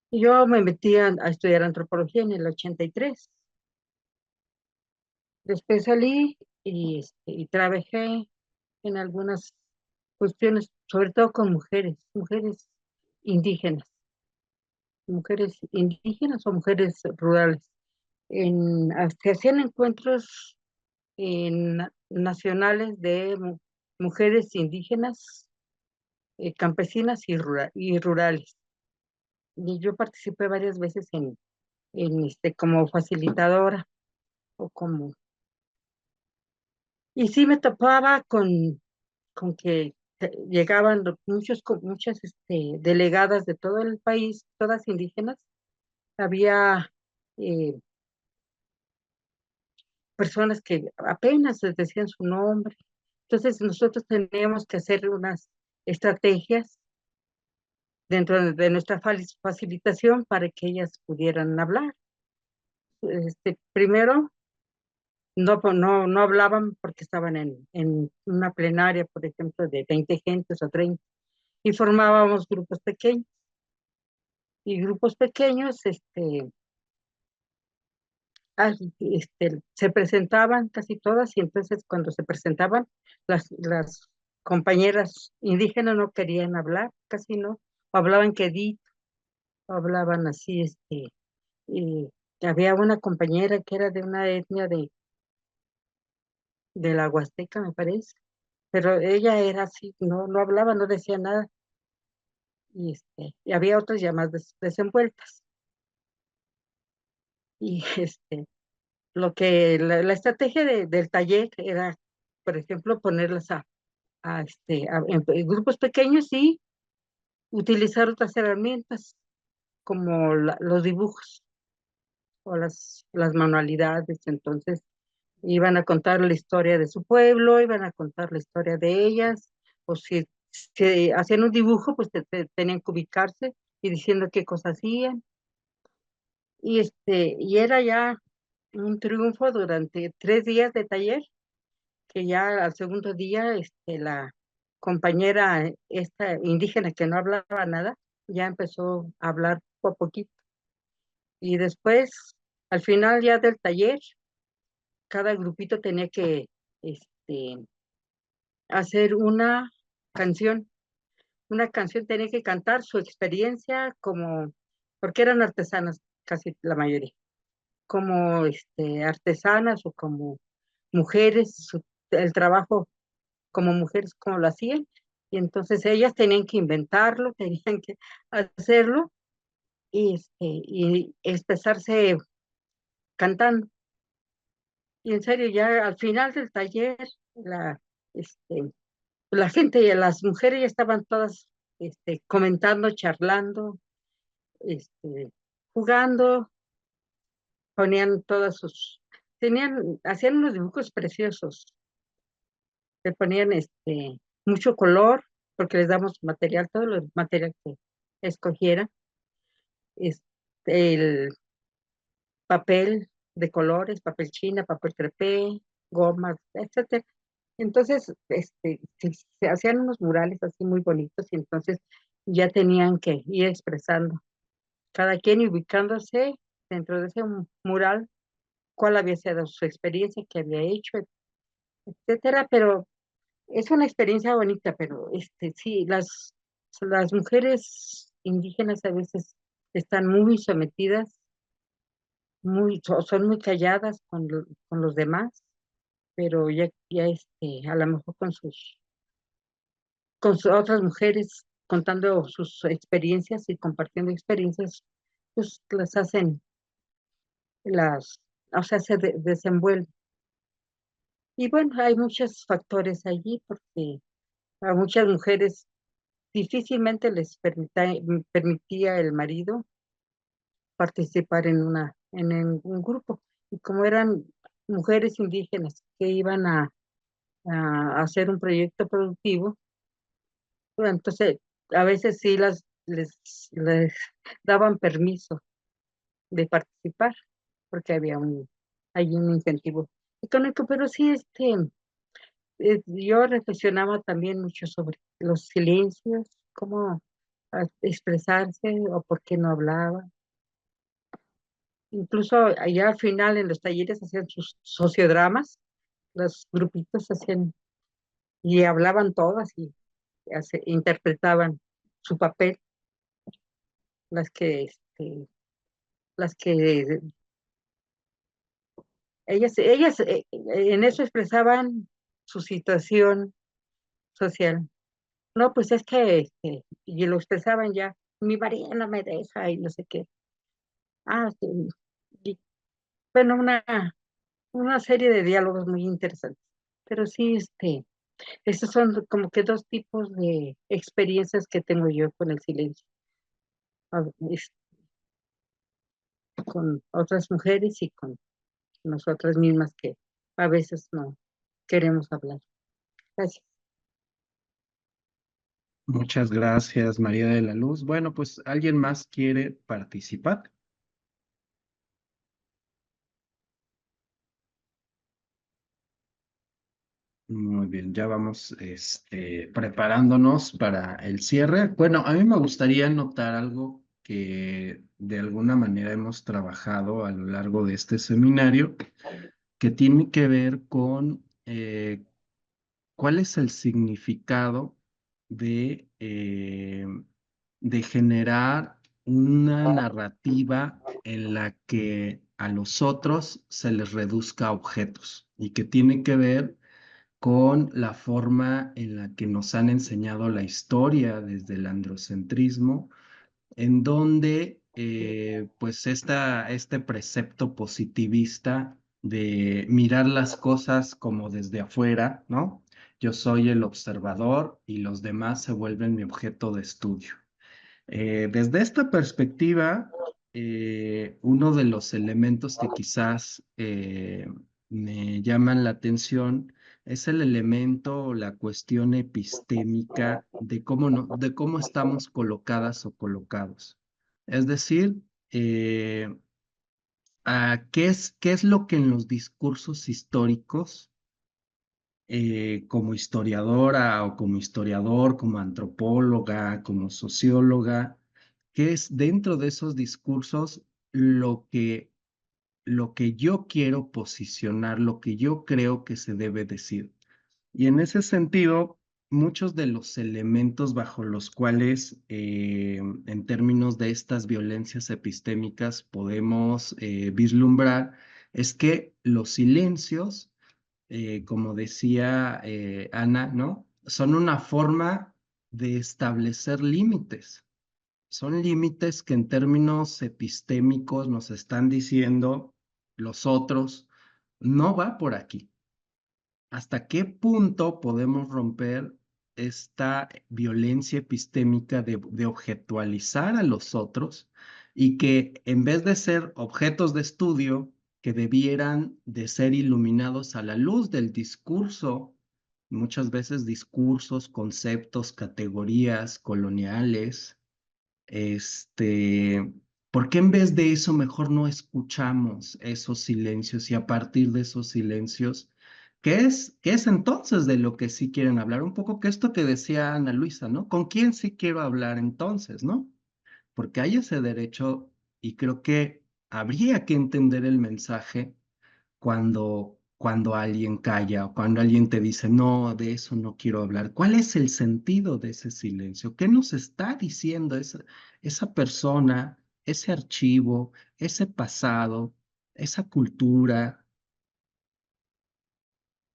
Speaker 7: Yo me metí a estudiar antropología en el 83. Después salí y trabajé en algunas cuestiones, sobre todo con mujeres indígenas o mujeres rurales. Se hacían encuentros nacionales de mujeres indígenas, campesinas y rurales. Y yo participé varias veces como facilitadora o y sí me topaba con que llegaban muchas delegadas de todo el país, todas indígenas. Había personas que apenas les decían su nombre. Entonces nosotros teníamos que hacer unas estrategias dentro de nuestra facilitación para que ellas pudieran hablar. primero no hablaban porque estaban en una plenaria, por ejemplo, de 20 gentes o 30, y formábamos grupos pequeños. Y grupos pequeños, se presentaban casi todas, y entonces cuando se presentaban, las compañeras indígenas no querían hablar, casi no, o hablaban quedito, o hablaban así, y había una compañera que era de una etnia de la Huasteca, me parece, pero ella era así, no hablaba, no decía nada, y había otras ya más desenvueltas. Y la estrategia del taller era, por ejemplo, ponerlas en grupos pequeños y utilizar otras herramientas como los dibujos o las manualidades. Entonces iban a contar la historia de su pueblo, iban a contar la historia de ellas, o si hacían un dibujo, pues tenían que ubicarse y diciendo qué cosas hacían. Y era ya un triunfo durante 3 días de taller, que ya al segundo día, la compañera esta indígena que no hablaba nada, ya empezó a hablar poco a poquito. Y después, al final ya del taller, cada grupito tenía que hacer canción. Una canción tenía que cantar su experiencia porque eran artesanas casi la mayoría, como artesanas o como mujeres, el trabajo como mujeres, como lo hacían, y entonces ellas tenían que inventarlo, tenían que hacerlo, y expresarse cantando. Y en serio, ya al final del taller, este, la gente, las mujeres ya estaban todas comentando, charlando, este, jugando, ponían hacían unos dibujos preciosos, le ponían mucho color, porque les damos material, todo el material que escogiera, el papel de colores, papel china, papel crepé, gomas, etcétera. Entonces, se hacían unos murales así muy bonitos, y entonces ya tenían que ir expresando, cada quien ubicándose dentro de ese mural, cuál había sido su experiencia, qué había hecho, etcétera. Pero es una experiencia bonita, pero sí, las mujeres indígenas a veces están muy sometidas, son muy calladas con los demás, pero ya a lo mejor con sus otras mujeres contando sus experiencias y compartiendo experiencias, pues las hacen, o sea, desenvuelven. Y bueno, hay muchos factores allí, porque a muchas mujeres difícilmente les permitía el marido participar en un grupo. Y como eran mujeres indígenas que iban a hacer un proyecto productivo, bueno, entonces a veces sí les daban permiso de participar, porque hay un incentivo económico. Pero sí, yo reflexionaba también mucho sobre los silencios, cómo expresarse o por qué no hablaba. Incluso allá al final en los talleres hacían sus sociodramas, los grupitos hacían y hablaban todas y interpretaban su papel, las que, las que ellas en eso expresaban su situación social. No, pues es que, y lo expresaban ya, mi marido no me deja y no sé qué. Sí, y, bueno, una serie de diálogos muy interesantes. Pero sí, estos son como que dos tipos de experiencias que tengo yo con el silencio, a- es- con otras mujeres y con nosotras mismas, que a veces no queremos hablar. Gracias.
Speaker 1: Muchas gracias, María de la Luz. Bueno, pues ¿alguien más quiere participar? Muy bien, ya vamos preparándonos para el cierre. Bueno, a mí me gustaría notar algo que de alguna manera hemos trabajado a lo largo de este seminario, que tiene que ver con cuál es el significado de generar una narrativa en la que a los otros se les reduzca a objetos y que tiene que ver con la forma en la que nos han enseñado la historia desde el androcentrismo, en donde pues este precepto positivista de mirar las cosas como desde afuera, ¿no? Yo soy el observador y los demás se vuelven mi objeto de estudio. Desde esta perspectiva, uno de los elementos que quizás me llaman la atención es el elemento o la cuestión epistémica de de cómo estamos colocadas o colocados. Es decir, qué es lo que en los discursos históricos como historiadora o como historiador, como antropóloga, como socióloga, qué es dentro de esos discursos lo que yo quiero posicionar, lo que yo creo que se debe decir. Y en ese sentido, muchos de los elementos bajo los cuales, en términos de estas violencias epistémicas, podemos vislumbrar, es que los silencios como decía Ana, ¿no? Son una forma de establecer límites. Son límites que en términos epistémicos nos están diciendo los otros, no va por aquí. ¿Hasta qué punto podemos romper esta violencia epistémica de objetualizar a los otros y que en vez de ser objetos de estudio, que debieran de ser iluminados a la luz del discurso, muchas veces discursos, conceptos, categorías coloniales, este, ¿por qué en vez de eso mejor no escuchamos esos silencios y a partir de esos silencios, qué es entonces de lo que sí quieren hablar? Un poco que esto que decía Ana Luisa, ¿no? ¿Con quién sí quiero hablar entonces, no? Porque hay ese derecho y creo que habría que entender el mensaje cuando alguien calla o cuando alguien te dice, no, de eso no quiero hablar. ¿Cuál es el sentido de ese silencio? ¿Qué nos está diciendo esa persona, ese archivo, ese pasado, esa cultura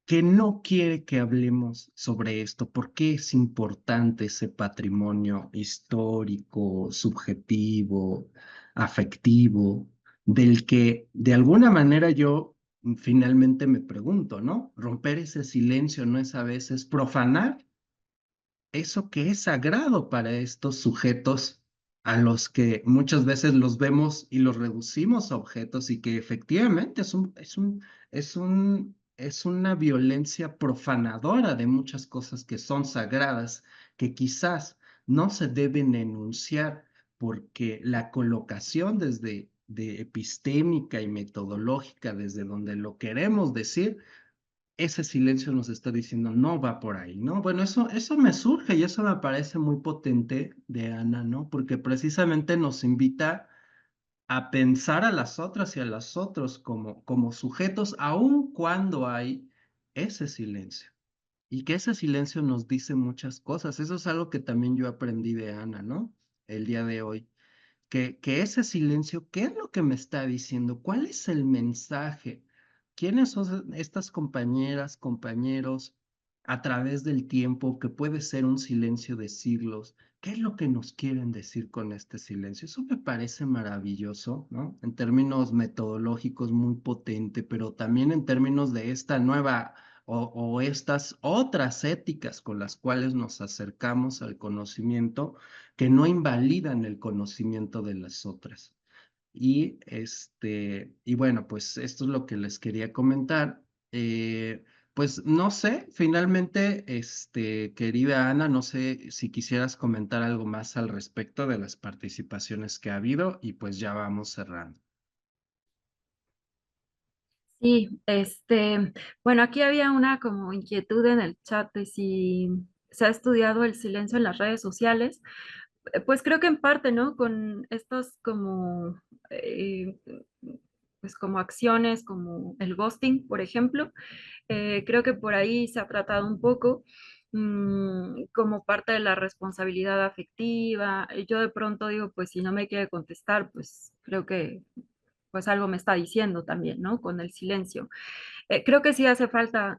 Speaker 1: que no quiere que hablemos sobre esto? ¿Por qué es importante ese patrimonio histórico, subjetivo, afectivo, del que de alguna manera yo finalmente me pregunto, ¿no? Romper ese silencio no es a veces profanar eso que es sagrado para estos sujetos a los que muchas veces los vemos y los reducimos a objetos y que efectivamente es una violencia profanadora de muchas cosas que son sagradas, que quizás no se deben enunciar porque la colocación desde de epistémica y metodológica, desde donde lo queremos decir, ese silencio nos está diciendo, no va por ahí, ¿no? Bueno, eso me surge y eso me parece muy potente de Ana, ¿no? Porque precisamente nos invita a pensar a las otras y a los otros como sujetos, aun cuando hay ese silencio. Y que ese silencio nos dice muchas cosas. Eso es algo que también yo aprendí de Ana, ¿no? El día de hoy que ese silencio, ¿qué es lo que me está diciendo? ¿Cuál es el mensaje? ¿Quiénes son estas compañeras, compañeros a través del tiempo que puede ser un silencio de siglos? ¿Qué es lo que nos quieren decir con este silencio? Eso me parece maravilloso, ¿no? En términos metodológicos muy potente, pero también en términos de esta nueva o estas otras éticas con las cuales nos acercamos al conocimiento que no invalidan el conocimiento de las otras. Y bueno, pues esto es lo que les quería comentar. Pues no sé, finalmente, querida Ana, no sé si quisieras comentar algo más al respecto de las participaciones que ha habido y pues ya vamos cerrando.
Speaker 2: Sí, bueno, aquí había una como inquietud en el chat de si se ha estudiado el silencio en las redes sociales. Pues creo que en parte, ¿no? Con estos como, pues como acciones como el ghosting, por ejemplo, creo que por ahí se ha tratado un poco como parte de la responsabilidad afectiva. Yo de pronto digo, pues si no me quiere contestar, pues creo que pues algo me está diciendo también, ¿no? Con el silencio. Creo que sí hace falta,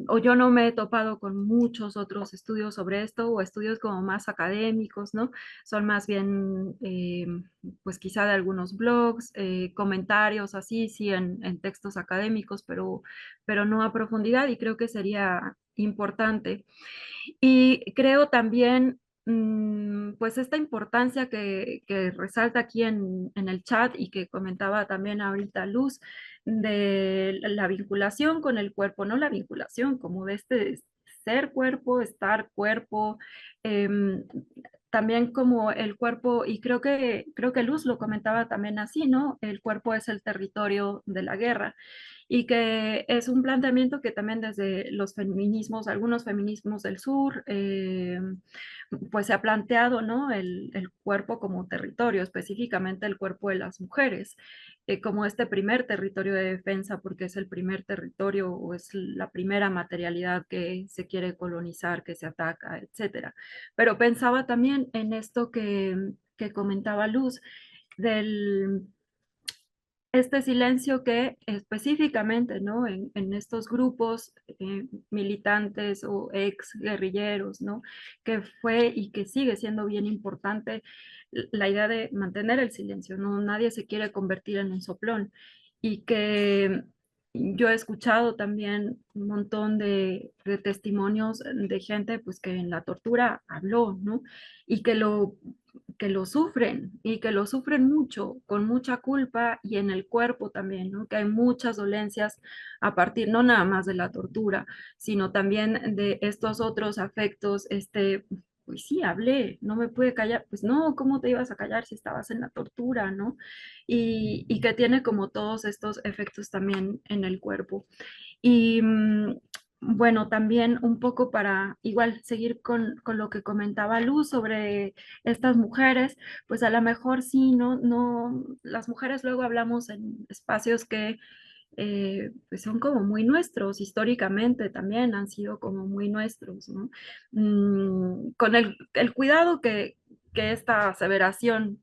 Speaker 2: o yo no me he topado con muchos otros estudios sobre esto, o estudios como más académicos, ¿no? Son más bien, pues quizá de algunos blogs, comentarios así, sí, en textos académicos, pero no a profundidad, y creo que sería importante. Y creo también, pues esta importancia que resalta aquí en el chat y que comentaba también ahorita Luz, de la vinculación con el cuerpo, no la vinculación como de este ser cuerpo, estar cuerpo, em, también como el cuerpo, y creo que Luz lo comentaba también así, ¿no? El cuerpo es el territorio de la guerra y que es un planteamiento que también desde los feminismos, algunos feminismos del sur, pues se ha planteado, ¿no? El cuerpo como territorio, específicamente el cuerpo de las mujeres, como este primer territorio de defensa, porque es el primer territorio o es la primera materialidad que se quiere colonizar, que se ataca, etcétera. Pero pensaba también en esto que comentaba Luz, del este silencio que específicamente, ¿no? En estos grupos militantes o ex guerrilleros, ¿no? Que fue y que sigue siendo bien importante la idea de mantener el silencio, ¿no? Nadie se quiere convertir en un soplón y que yo he escuchado también un montón de testimonios de gente pues que en la tortura habló, ¿no? Y que lo sufren y que lo sufren mucho, con mucha culpa y en el cuerpo también, ¿no? Que hay muchas dolencias a partir, no nada más de la tortura, sino también de estos otros afectos, pues sí, hablé, no me pude callar, pues no, ¿cómo te ibas a callar si estabas en la tortura, ¿no? Y que tiene como todos estos efectos también en el cuerpo. Y bueno, también un poco para igual seguir con lo que comentaba Luz sobre estas mujeres, pues a lo mejor sí, no, las mujeres luego hablamos en espacios que pues son como muy nuestros, históricamente también han sido como muy nuestros, ¿no? Con el cuidado que esta aseveración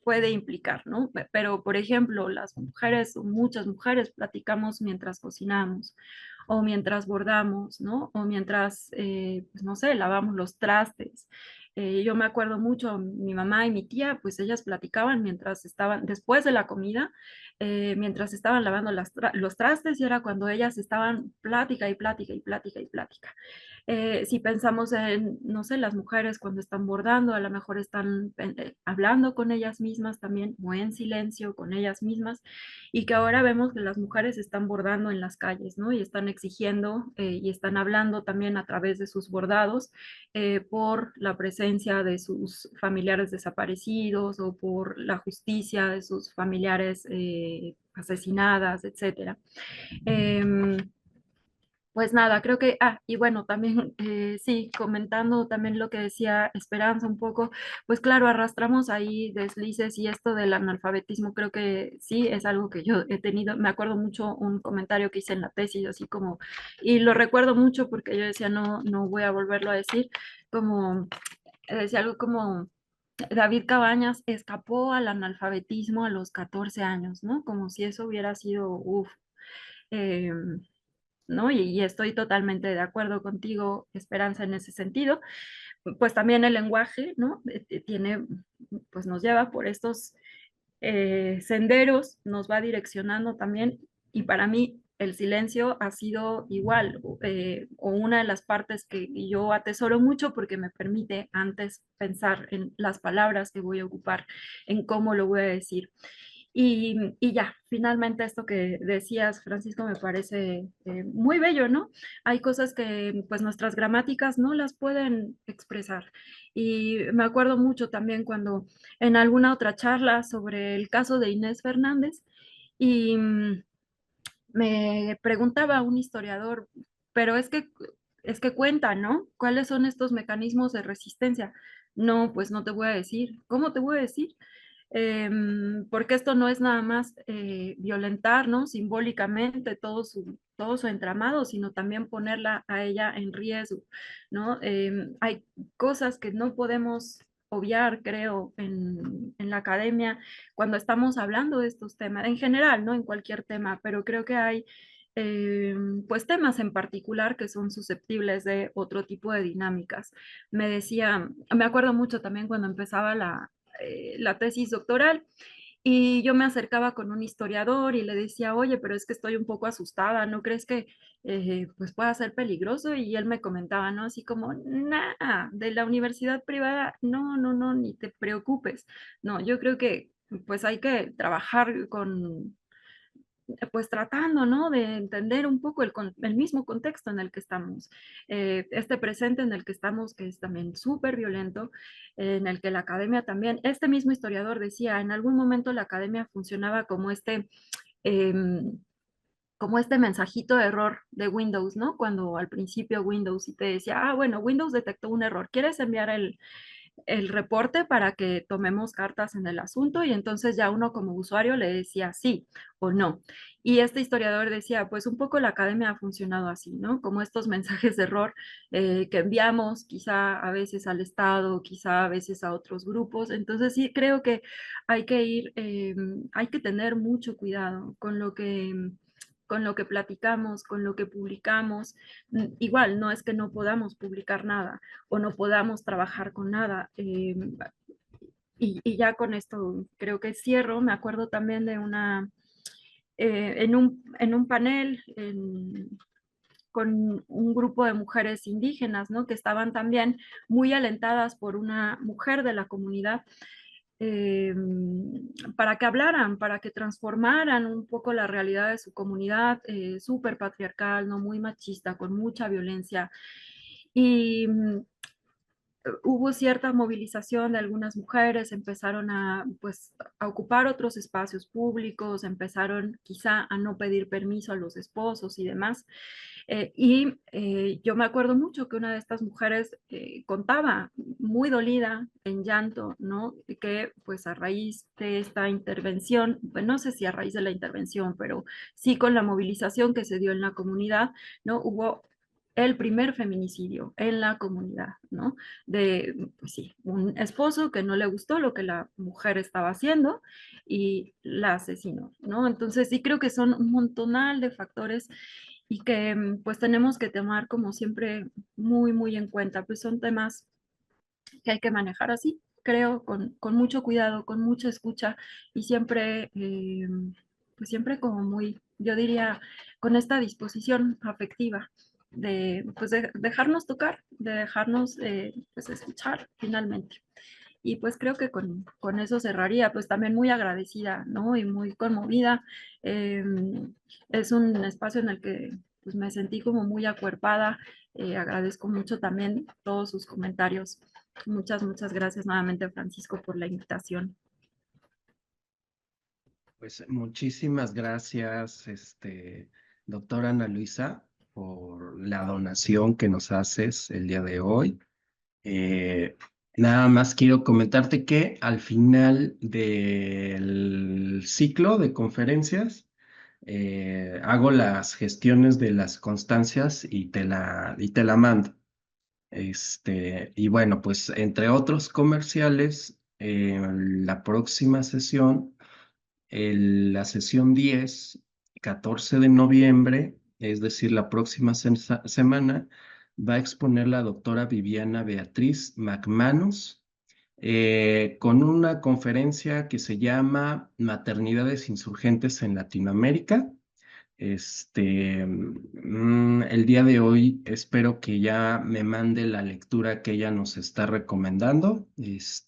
Speaker 2: puede implicar, ¿no? Pero, por ejemplo, las mujeres, o muchas mujeres, platicamos mientras cocinamos o mientras bordamos, ¿no? O mientras, pues no sé, lavamos los trastes. Yo me acuerdo mucho, mi mamá y mi tía, pues ellas platicaban mientras estaban, después de la comida, mientras estaban lavando los trastes y era cuando ellas estaban plática y plática y plática y plática. Si pensamos en, no sé, las mujeres cuando están bordando, a lo mejor están hablando con ellas mismas también, o en silencio con ellas mismas, y que ahora vemos que las mujeres están bordando en las calles, ¿no? Y están exigiendo y están hablando también a través de sus bordados por la presencia de sus familiares desaparecidos o por la justicia de sus familiares asesinadas, etcétera. Eh, pues nada, creo que, y bueno, también, sí, comentando también lo que decía Esperanza un poco, pues claro, arrastramos ahí deslices y esto del analfabetismo creo que sí es algo que yo he tenido, me acuerdo mucho un comentario que hice en la tesis, así como, y lo recuerdo mucho porque yo decía, no voy a volverlo a decir, como, decía algo como, David Cabañas escapó al analfabetismo a los 14 años, ¿no? Como si eso hubiera sido, uff. ¿No? Y estoy totalmente de acuerdo contigo, Esperanza, en ese sentido. Pues también el lenguaje, ¿no? Tiene, pues nos lleva por estos senderos, nos va direccionando también, y para mí el silencio ha sido igual, o una de las partes que yo atesoro mucho porque me permite antes pensar en las palabras que voy a ocupar, en cómo lo voy a decir. Y ya, finalmente esto que decías, Francisco, me parece muy bello, ¿no? Hay cosas que pues nuestras gramáticas no las pueden expresar. Y me acuerdo mucho también cuando en alguna otra charla sobre el caso de Inés Fernández y me preguntaba un historiador, pero es que cuenta, ¿no? ¿Cuáles son estos mecanismos de resistencia? No, pues no te voy a decir. ¿Cómo te voy a decir? Porque esto no es nada más violentar, ¿no? Simbólicamente todo su entramado, sino también ponerla a ella en riesgo, ¿no? Hay cosas que no podemos obviar, creo, en la academia cuando estamos hablando de estos temas, en general, ¿no? En cualquier tema, pero creo que hay eh, pues temas en particular que son susceptibles de otro tipo de dinámicas. Me decía, me acuerdo mucho también cuando empezaba la tesis doctoral y yo me acercaba con un historiador y le decía, oye, pero es que estoy un poco asustada, ¿no crees que pues pueda ser peligroso? Y él me comentaba, ¿no? Así como, nada, de la universidad privada, no, no, no, ni te preocupes. No, yo creo que pues hay que trabajar con, pues tratando, ¿no? De entender un poco el mismo contexto en el que estamos, este presente en el que estamos, que es también súper violento, en el que la academia también, este mismo historiador decía, en algún momento la academia funcionaba em, como este mensajito de error de Windows, ¿no? Cuando al principio Windows y te decía, ah, bueno, Windows detectó un error, ¿quieres enviar el reporte para que tomemos cartas en el asunto? Y entonces ya uno como usuario le decía sí o no. Y este historiador decía, pues un poco la academia ha funcionado así, ¿no? Como estos mensajes de error que enviamos quizá a veces al Estado, quizá a veces a otros grupos. Entonces sí, creo que hay que tener mucho cuidado con lo que platicamos, con lo que publicamos. Igual, no es que no podamos publicar nada, o no podamos trabajar con nada. Y ya con esto creo que cierro. Me acuerdo también de en un panel con un grupo de mujeres indígenas, ¿no? Que estaban también muy alentadas por una mujer de la comunidad eh, para que hablaran, para que transformaran un poco la realidad de su comunidad, súper patriarcal, ¿no? Muy machista, con mucha violencia. Y hubo cierta movilización de algunas mujeres, empezaron pues, a ocupar otros espacios públicos, empezaron quizá a no pedir permiso a los esposos y demás. Yo me acuerdo mucho que una de estas mujeres contaba muy dolida, en llanto, ¿no? Que pues a raíz de esta intervención, pues, no sé si a raíz de la intervención, pero sí con la movilización que se dio en la comunidad, ¿no? Hubo el primer feminicidio en la comunidad, ¿no? De, pues sí, un esposo que no le gustó lo que la mujer estaba haciendo y la asesinó, ¿no? Entonces sí creo que son un montonal de factores y que pues tenemos que tomar como siempre muy, muy en cuenta, pues son temas que hay que manejar así, creo, con mucho cuidado, con mucha escucha y siempre, pues siempre como muy, yo diría, con esta disposición afectiva de, pues de dejarnos tocar, de dejarnos pues escuchar finalmente. Y pues creo que con eso cerraría, pues también muy agradecida, ¿no? Y muy conmovida. Eh, es un espacio en el que pues me sentí como muy acuerpada. Agradezco mucho también todos sus comentarios. Muchas, muchas gracias nuevamente, Francisco, por la invitación.
Speaker 1: Pues muchísimas gracias, doctora Ana Luisa, por la donación que nos haces el día de hoy. Eh, Nada más quiero comentarte que al final del ciclo de conferencias hago las gestiones de las constancias y te la mando. Y bueno, pues entre otros comerciales, la próxima sesión, la sesión 10, 14 de noviembre, es decir, la próxima semana, va a exponer la doctora Viviana Beatriz McManus con una conferencia que se llama Maternidades Insurgentes en Latinoamérica. El día de hoy espero que ya me mande la lectura que ella nos está recomendando.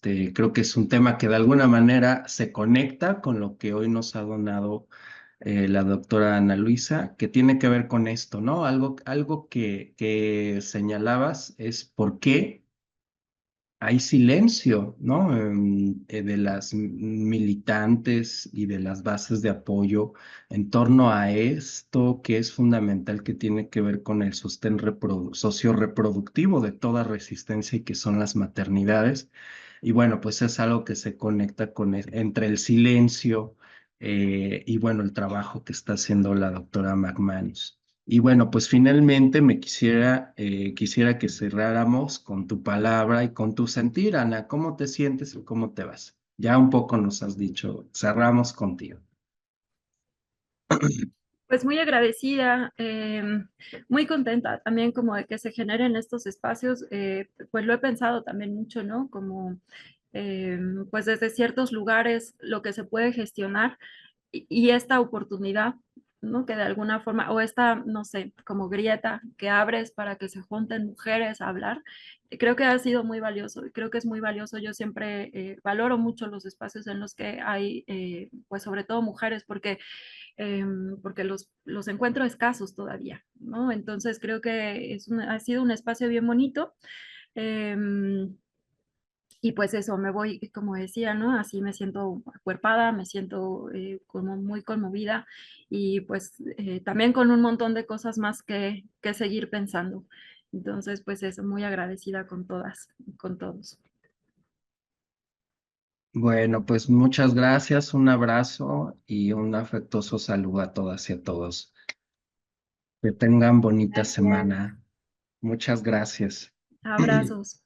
Speaker 1: Creo que es un tema que de alguna manera se conecta con lo que hoy nos ha donado la doctora Ana Luisa, que tiene que ver con esto, ¿no? Algo que señalabas es por qué hay silencio, ¿no? De las militantes y de las bases de apoyo en torno a esto que es fundamental, que tiene que ver con el sostén socio-reproductivo de toda resistencia y que son las maternidades. Y bueno, pues es algo que se conecta con entre el silencio y bueno, el trabajo que está haciendo la doctora McManus. Y bueno, pues finalmente quisiera que cerráramos con tu palabra y con tu sentir, Ana. ¿Cómo te sientes y cómo te vas? Ya un poco nos has dicho, cerramos contigo.
Speaker 2: Pues muy agradecida, muy contenta también como de que se generen estos espacios, pues lo he pensado también mucho, ¿no? Como pues desde ciertos lugares lo que se puede gestionar y esta oportunidad, ¿no? Que de alguna forma, o esta, no sé, como grieta que abres para que se junten mujeres a hablar, creo que ha sido muy valioso, y creo que es muy valioso. Yo siempre valoro mucho los espacios en los que hay, pues sobre todo mujeres, porque los encuentro escasos todavía, ¿no? Entonces creo que ha sido un espacio bien bonito. Y pues eso, me voy, como decía, ¿no? Así me siento acuerpada, me siento como muy conmovida y pues también con un montón de cosas más que seguir pensando. Entonces, pues eso, muy agradecida con todas, con todos.
Speaker 1: Bueno, pues muchas gracias, un abrazo y un afectuoso saludo a todas y a todos. Que tengan bonita
Speaker 4: Gracias.
Speaker 1: semana. Muchas gracias.
Speaker 2: Abrazos.